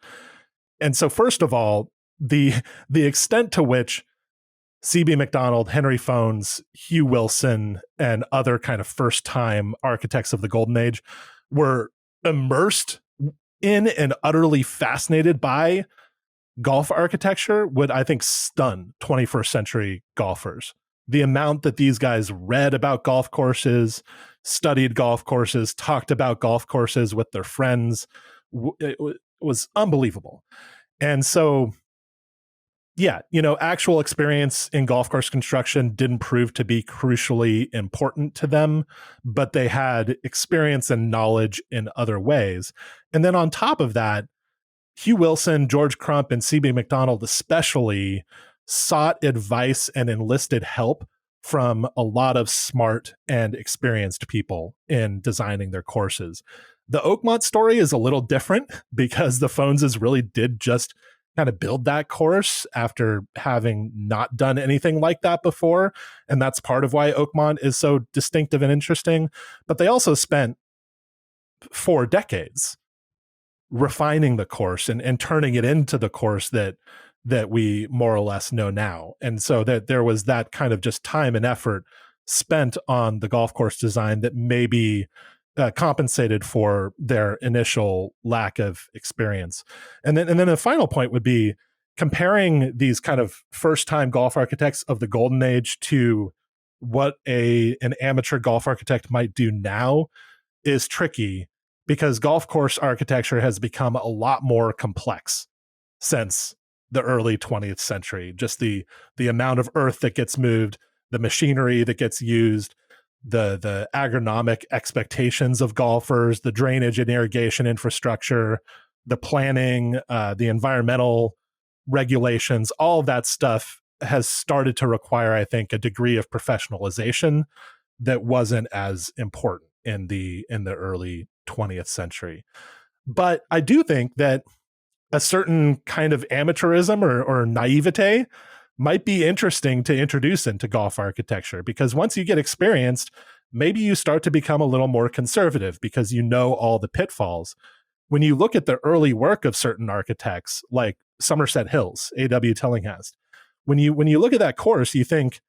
And so first of all, the extent to which C.B. McDonald, Henry Phones, Hugh Wilson, and other kind of first-time architects of the Golden Age were immersed in and utterly fascinated by golf architecture would, I think, stun 21st century golfers. The amount that these guys read about golf courses, studied golf courses, talked about golf courses with their friends, was unbelievable. And so, yeah, actual experience in golf course construction didn't prove to be crucially important to them, but they had experience and knowledge in other ways. And then on top of that, Hugh Wilson, George Crump, and CB Macdonald especially sought advice and enlisted help from a lot of smart and experienced people in designing their courses. The Oakmont story is a little different because the Phoneses really did just kind of build that course after having not done anything like that before. And that's part of why Oakmont is so distinctive and interesting. But they also spent 4 decades refining the course and turning it into the course that we more or less know now. And so that there was that kind of just time and effort spent on the golf course design that maybe compensated for their initial lack of experience. And then a final point would be comparing these kind of first time golf architects of the golden age to what an amateur golf architect might do now is tricky, because golf course architecture has become a lot more complex since the early 20th century. Just the amount of earth that gets moved, the machinery that gets used, the agronomic expectations of golfers, the drainage and irrigation infrastructure, the planning, the environmental regulations, all of that stuff has started to require, I think, a degree of professionalization that wasn't as important in the early 20th century. But I do think that a certain kind of amateurism or naivete might be interesting to introduce into golf architecture, because once you get experienced, maybe you start to become a little more conservative because you know all the pitfalls. When you look at the early work of certain architects like Somerset Hills, A.W. Tillinghast, when you look at that course, you think,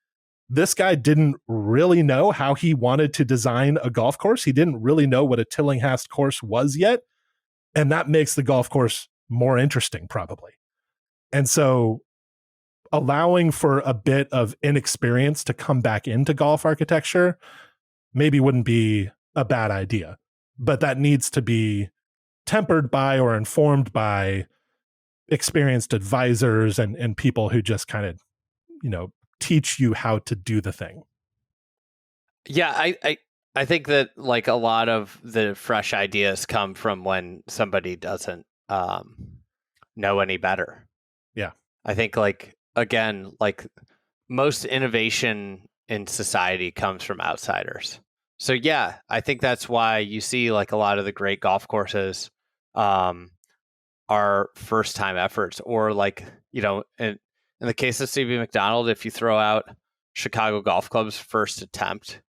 this guy didn't really know how he wanted to design a golf course. He didn't really know what a Tillinghast course was yet. And that makes the golf course more interesting, probably. And so allowing for a bit of inexperience to come back into golf architecture maybe wouldn't be a bad idea. But that needs to be tempered by or informed by experienced advisors and people who just kind of, teach you how to do the thing. Yeah, I think that like a lot of the fresh ideas come from when somebody doesn't know any better. Yeah. I think like, again, like most innovation in society comes from outsiders. So yeah, I think that's why you see like a lot of the great golf courses are first time efforts, or like, in the case of CB Macdonald, if you throw out Chicago Golf Club's first attempt,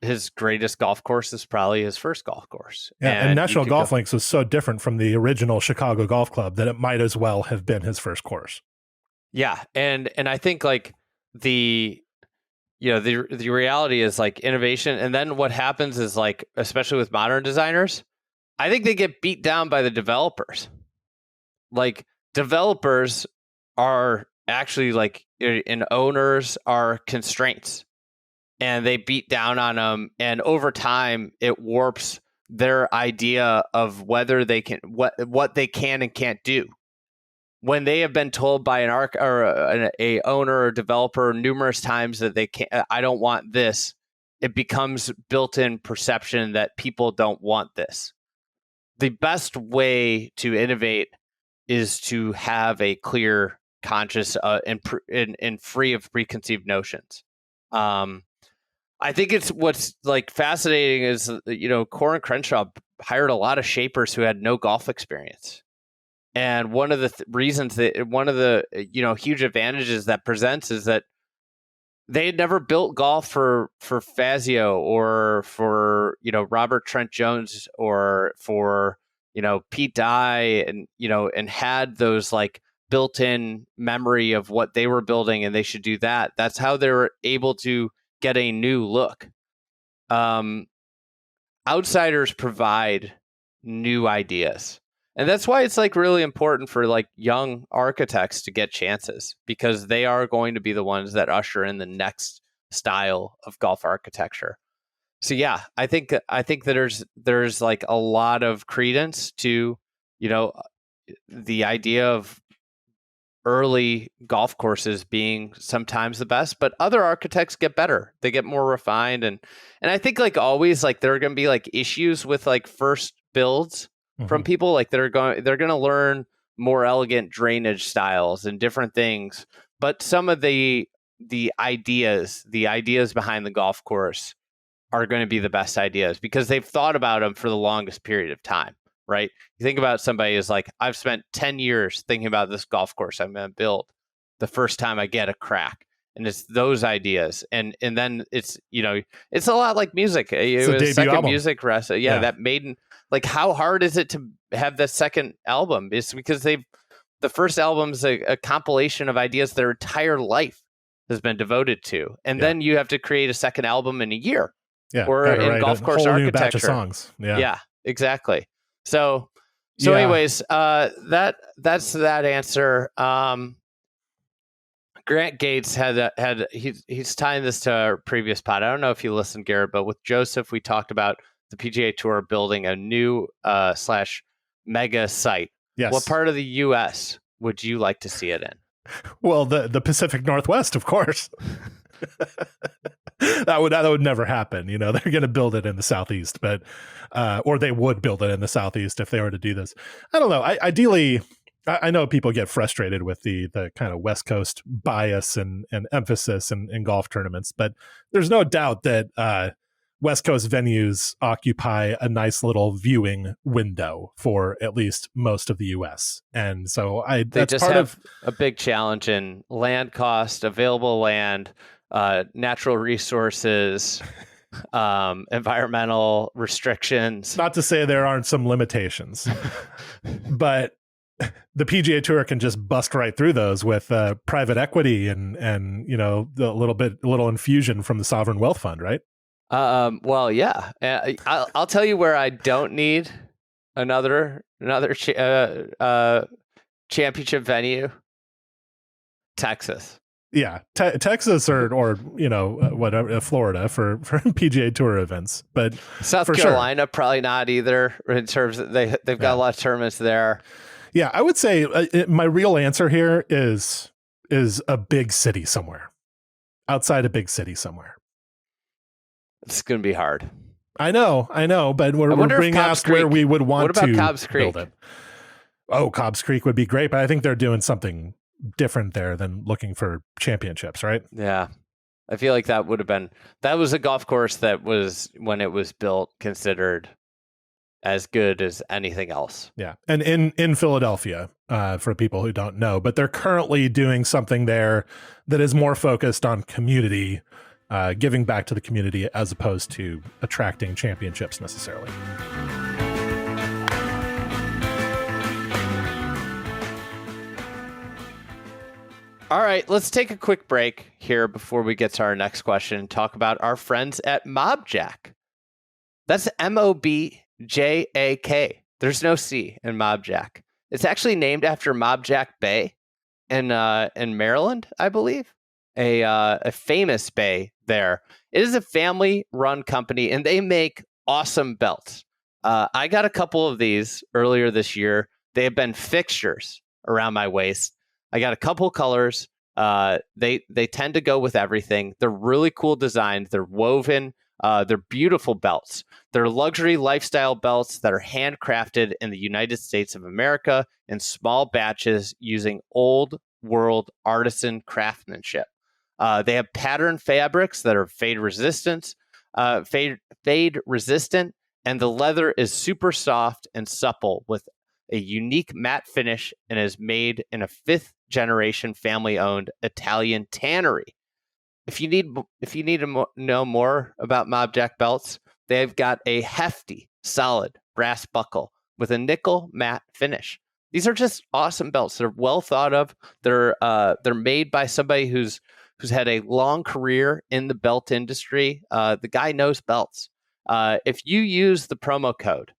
his greatest golf course is probably his first golf course. Yeah, and National Golf Links was so different from the original Chicago Golf Club that it might as well have been his first course. Yeah, and I think like the reality is like innovation, and then what happens is like, especially with modern designers, I think they get beat down by the developers. Like developers are actually like, and owners are constraints, and they beat down on them, and over time it warps their idea of whether they can what they can and can't do. When they have been told by a owner or developer numerous times that they can't, I don't want this, it becomes built-in perception that people don't want this. The best way to innovate is to have a clear conscious and free of preconceived notions. I think it's what's like fascinating is, Corin Crenshaw hired a lot of shapers who had no golf experience. And one of the huge advantages that presents is that they had never built golf for Fazio or for, Robert Trent Jones or for, Pete Dye, and had those like built-in memory of what they were building and they should do that. That's how they were able to get a new look. Outsiders provide new ideas. And that's why it's like really important for like young architects to get chances, because they are going to be the ones that usher in the next style of golf architecture. So yeah, I think that there's like a lot of credence to, the idea of early golf courses being sometimes the best, but other architects get better. They get more refined. And I think like always, like there are going to be like issues with like first builds from people. Like they're going to learn more elegant drainage styles and different things. But some of the ideas behind the golf course are going to be the best ideas because they've thought about them for the longest period of time. Right? You think about somebody who's like, I've spent 10 years thinking about this golf course I'm going to build the first time I get a crack. And it's those ideas. And then it's, it's a lot like music. It was a second album. Music recipe. Yeah, that Maiden. Like, how hard is it to have the second album? It's because the first album's a compilation of ideas their entire life has been devoted to. And then you have to create a second album in a year. Yeah. Or in golf course architecture. New batch of songs. Yeah, exactly. So anyways, that's that answer. Grant Gates he's tying this to our previous pod. I don't know if you listened, Garrett, but with Joseph, we talked about the PGA Tour building a new / mega site. Yes. What part of the U.S. would you like to see it in? Well, the Pacific Northwest, of course. That would never happen. They're going to build it in the Southeast, but or they would build it in the Southeast if they were to do this. I don't know. Ideally, I know people get frustrated with the kind of West Coast bias and emphasis in golf tournaments, but there's no doubt that West Coast venues occupy a nice little viewing window for at least most of the U.S. And so they just have a big challenge in land cost, available land, natural resources, environmental restrictions. Not to say there aren't some limitations, but the PGA Tour can just bust right through those with private equity and the little infusion from the Sovereign Wealth Fund, right? Well, yeah. I'll tell you where I don't need another championship venue. Texas. Yeah, Texas or whatever, Florida for PGA Tour events, but South Carolina probably not either. In terms of they've got a lot of tournaments there. Yeah, I would say my real answer here is a big city somewhere, outside a big city somewhere. It's going to be hard. I know, but we're being asked where we would want to build it. Oh, Cobbs Creek would be great, but I think they're doing something different there than looking for championships, right? Yeah. I feel like that was a golf course that was, when it was built, considered as good as anything else. Yeah. And in Philadelphia, for people who don't know, but they're currently doing something there that is more focused on community, giving back to the community as opposed to attracting championships necessarily. All right, let's take a quick break here before we get to our next question and talk about our friends at MobJack. That's MOBJAK. There's no C in MobJack. It's actually named after MobJack Bay in Maryland, I believe. A famous bay there. It is a family-run company, and they make awesome belts. I got a couple of these earlier this year. They have been fixtures around my waist. I got a couple colors. They tend to go with everything. They're really cool designs. They're woven. They're beautiful belts. They're luxury lifestyle belts that are handcrafted in the United States of America in small batches using old world artisan craftsmanship. They have patterned fabrics that are fade resistant, and the leather is super soft and supple with a unique matte finish and is made in a 5th generation family owned Italian tannery. If you need to know more about MobJack belts, they've got a hefty, solid brass buckle with a nickel matte finish. These are just awesome belts. They're well thought of. They're made by somebody who's had a long career in the belt industry. The guy knows belts. If you use the promo code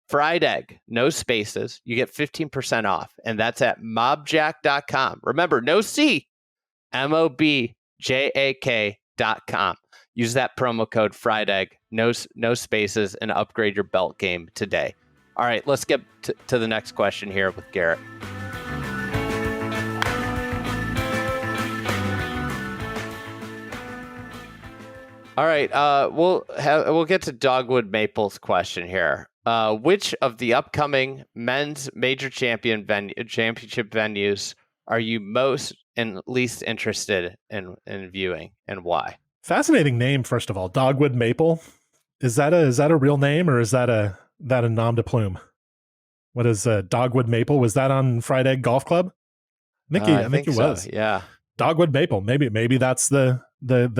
Fried Egg, no spaces, you get 15% off, and that's at mobjack.com. Remember, no C, MOBJAK.com. Use that promo code Fried Egg, no spaces, and upgrade your belt game today. All right, let's get to the next question here with Garrett. All right, we'll get to Dogwood Maple's question here. Which of the upcoming men's major championship venues are you most and least interested in viewing, and why? Fascinating name, first of all. Dogwood Maple. Is that a real name, or is that a nom de plume? What is Dogwood Maple? Was that on Fried Egg Golf Club? I think it was. So, yeah. Dogwood Maple. Maybe that's the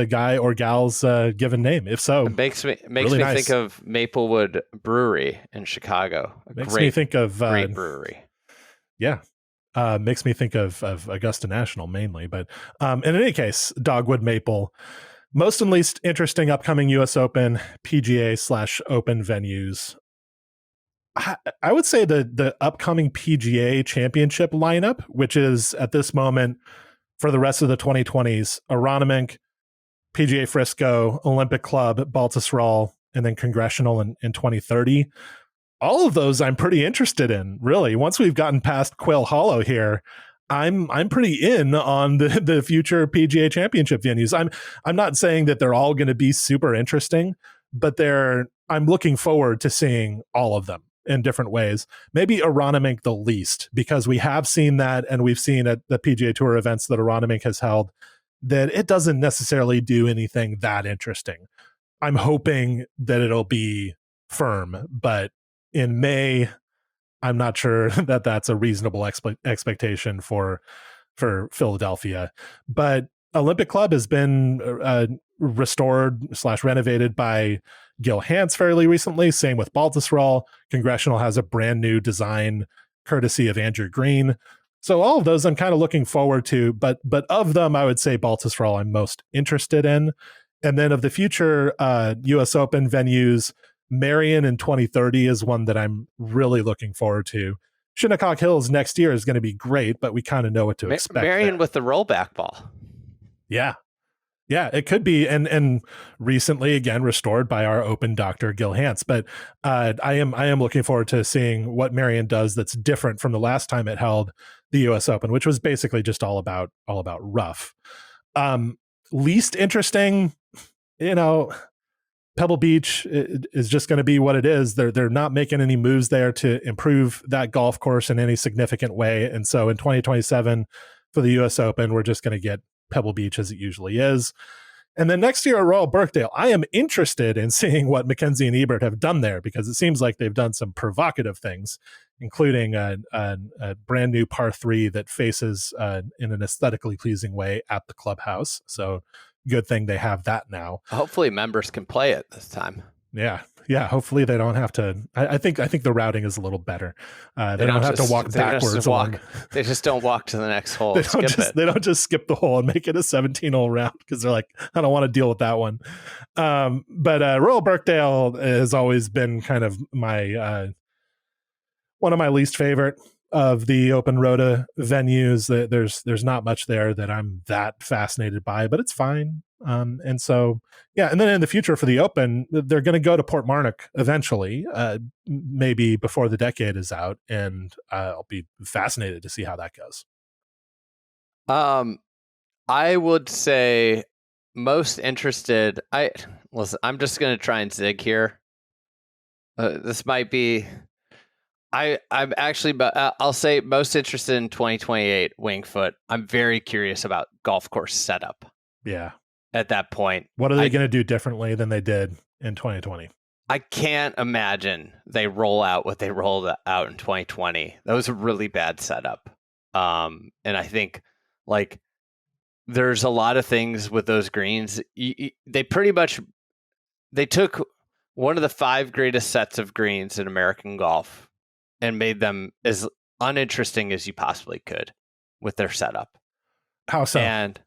guy or gal's given name. If so, it makes me really nice. Think of Maplewood Brewery in Chicago. Makes me think of great brewery. Yeah. Makes me think of Augusta National mainly, but in any case, Dogwood Maple. Most and least interesting upcoming U.S. Open, PGA/Open venues. I would say the upcoming PGA Championship lineup, which is at this moment for the rest of the 2020s, Aronimink, PGA Frisco, Olympic Club, Baltusrol, and then Congressional in 2030. All of those I'm pretty interested in, really. Once we've gotten past Quail Hollow here, I'm pretty in on the future PGA Championship venues. I'm not saying that they're all going to be super interesting, but I'm looking forward to seeing all of them in different ways. Maybe Aronimink the least, because we have seen that, and we've seen at the PGA Tour events that Aronimink has held that it doesn't necessarily do anything that interesting. I'm hoping that it'll be firm, but in May, I'm not sure that that's a reasonable expectation for Philadelphia. But Olympic Club has been restored/renovated by Gil Hanse fairly recently. Same with Baltusrol. Congressional has a brand new design courtesy of Andrew Green. So all of those I'm kind of looking forward to, but of them, I would say Baltusrol I'm most interested in. And then of the future U.S. Open venues, Marion in 2030 is one that I'm really looking forward to. Shinnecock Hills next year is going to be great, but we kind of know what to expect. Marion there. With the rollback ball. Yeah, it could be, and recently again restored by our Open doctor Gil Hanse. But I am looking forward to seeing what Marion does that's different from the last time it held the U.S. Open, which was basically just all about rough. Least interesting, Pebble Beach is just going to be what it is. They're not making any moves there to improve that golf course in any significant way. And so in 2027 for the U.S. Open, we're just going to get Pebble Beach as it usually is. And then next year at Royal Birkdale, I am interested in seeing what Mackenzie and Ebert have done there, because it seems like they've done some provocative things, including a brand new par 3 that faces in an aesthetically pleasing way at the clubhouse. So good thing they have that now. Hopefully members can play it this time. Yeah. Hopefully they don't have to. I think the routing is a little better. They don't have to walk backwards. They just don't walk to the next hole. They don't just skip the hole and make it a 17-hole round, because they're like, I don't want to deal with that one. But Royal Birkdale has always been kind of my one of my least favorite of the Open Rota venues. There's not much there that I'm that fascinated by, but it's fine. And so, yeah. And then in the future for the Open, they're going to go to Portmarnock eventually, maybe before the decade is out. And I'll be fascinated to see how that goes. I would say most interested. I'm just going to try and zig here. This might be. I'm actually, I'll say most interested in 2028 Winged Foot. I'm very curious about golf course setup. Yeah. At that point, what are they going to do differently than they did in 2020? I can't imagine they roll out what they rolled out in 2020. That was a really bad setup. And I think there's a lot of things with those greens. They took one of the 5 greatest sets of greens in American golf and made them as uninteresting as you possibly could with their setup. How so? And,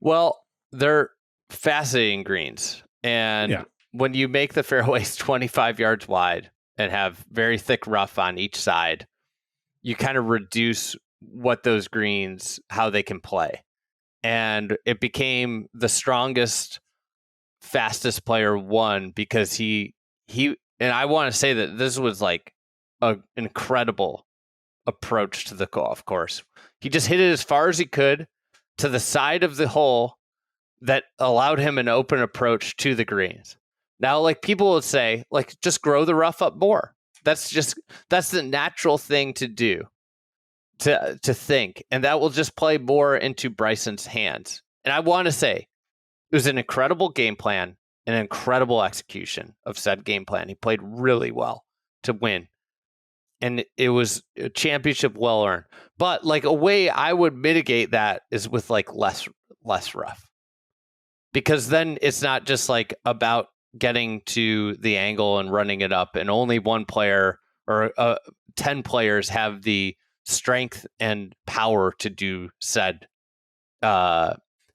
well, they're fascinating greens. And when you make the fairways 25 yards wide and have very thick rough on each side, you kind of reduce what those greens, how they can play. And it became the strongest, fastest player won because he and I want to say that this was an incredible approach to the golf course. He just hit it as far as he could to the side of the hole that allowed him an open approach to the greens. Now, like people would say, like just grow the rough up more. That's the natural thing to do, to think, and that will just play more into Bryson's hands. And I want to say it was an incredible game plan, an incredible execution of said game plan. He played really well to win. And it was a championship well earned. But like a way I would mitigate that is with like less rough. Because then it's not just like about getting to the angle and running it up, and only one player or 10 players have the strength and power to do said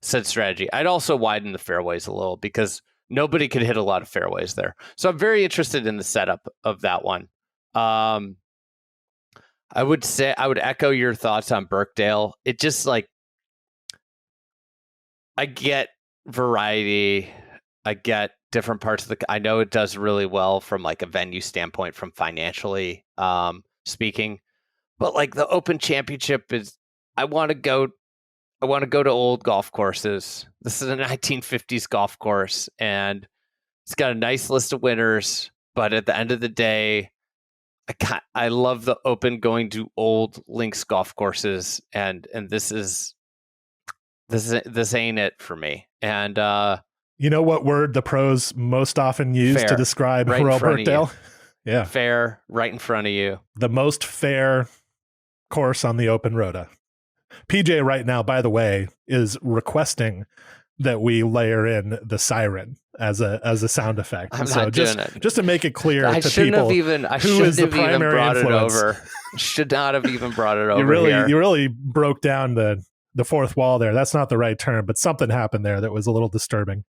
strategy. I'd also widen the fairways a little because nobody could hit a lot of fairways there. So I'm very interested in the setup of that one. I would echo your thoughts on Birkdale. It just like, I get variety. I get different parts of I know it does really well from like a venue standpoint, from financially speaking, but like the Open Championship is, I want to go to old golf courses. This is a 1950s golf course, and it's got a nice list of winners. But at the end of the day, I love the Open going to old links golf courses, and this ain't it for me. And you know what word the pros most often use fair, to describe right Royal Birkdale? Yeah, fair, right in front of you. The most fair course on the Open Rota. PJ right now, by the way, is requesting that we layer in the siren as a sound effect. I'm so not just doing it. Just to make it clear I to shouldn't people have even, I who should is the have even primary brought influence. it over. Should not have even brought it over. You really broke down the fourth wall there. That's not the right term, but something happened there that was a little disturbing.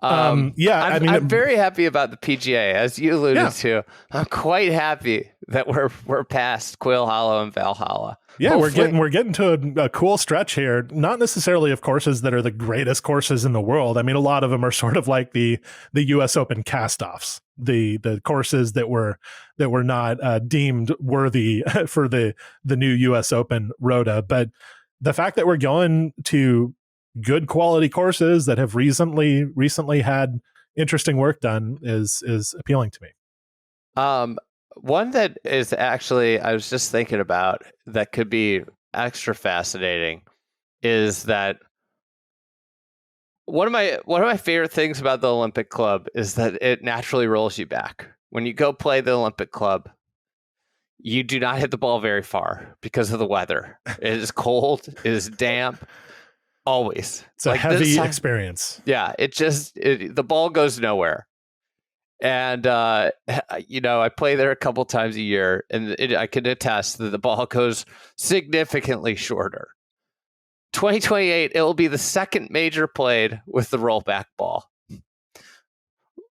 I'm very happy about the PGA, as you alluded to. I'm quite happy that we're past Quail Hollow and Valhalla. Yeah, we're getting to a cool stretch here. Not necessarily of courses that are the greatest courses in the world. I mean, a lot of them are sort of like the U.S. Open castoffs, the courses that were not deemed worthy for the new U.S. Open Rota. But the fact that we're going to good quality courses that have recently had interesting work done is appealing to me. One that is actually, I was just thinking about, that could be extra fascinating is that one of my favorite things about the Olympic Club is that it naturally rolls you back. When you go play the Olympic Club, you do not hit the ball very far because of the weather. It is cold, it is damp. Always. It's a heavy experience. Yeah, the ball goes nowhere. And, I play there a couple times a year, and I can attest that the ball goes significantly shorter. 2028, it will be the second major played with the rollback ball.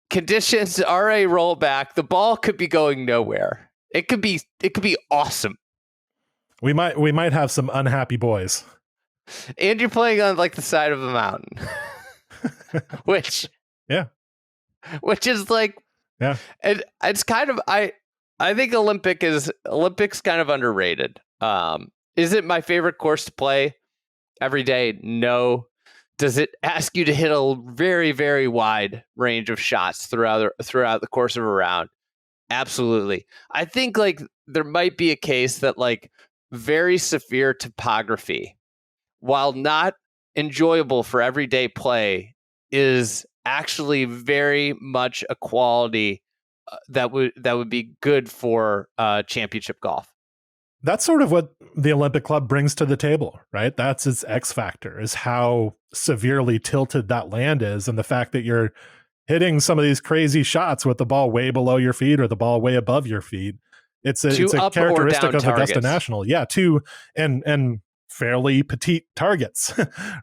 Conditions are a rollback. The ball could be going nowhere. It could be awesome. We might have some unhappy boys. And you're playing on like the side of a mountain, which is like, yeah, it's kind of, I think Olympics kind of underrated. Is it my favorite course to play every day? No. Does it ask you to hit a very, very wide range of shots throughout the course of a round? Absolutely. I think like there might be a case that like very severe topography, while not enjoyable for everyday play, is actually very much a quality that would be good for championship golf. That's sort of what the Olympic Club brings to the table, right? That's its X factor, is how severely tilted that land is, and the fact that you're hitting some of these crazy shots with the ball way below your feet or the ball way above your feet. It's a characteristic of Augusta National. Yeah, and fairly petite targets,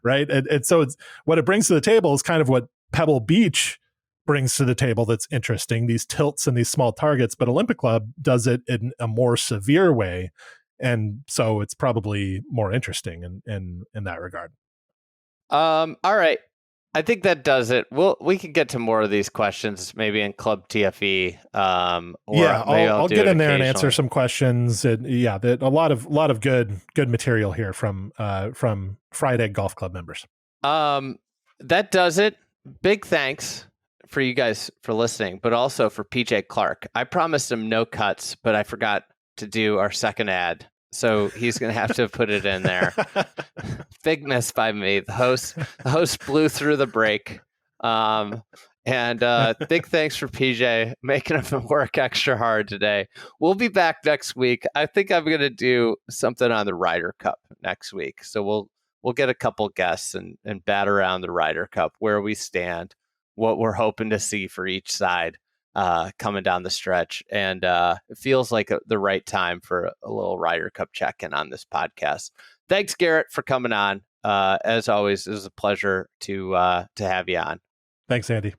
right? So what it brings to the table is kind of what Pebble Beach brings to the table that's interesting, these tilts and these small targets, but Olympic Club does it in a more severe way, and so it's probably more interesting in that regard. All right. I think that does it. We can get to more of these questions maybe in Club TFE. I'll get in there and answer some questions. A lot of good material here from Fried Egg Golf Club members. That does it. Big thanks for you guys for listening, but also for PJ Clark. I promised him no cuts, but I forgot to do our second ad. So he's going to have to put it in there. Big miss by me. The host blew through the break. And big thanks for PJ making him work extra hard today. We'll be back next week. I think I'm going to do something on the Ryder Cup next week. So we'll get a couple guests and bat around the Ryder Cup, where we stand, what we're hoping to see for each side coming down the stretch. And it feels like the right time for a little Ryder Cup check-in on this podcast. Thanks, Garrett, for coming on. As always, it was a pleasure to have you on. Thanks, Andy.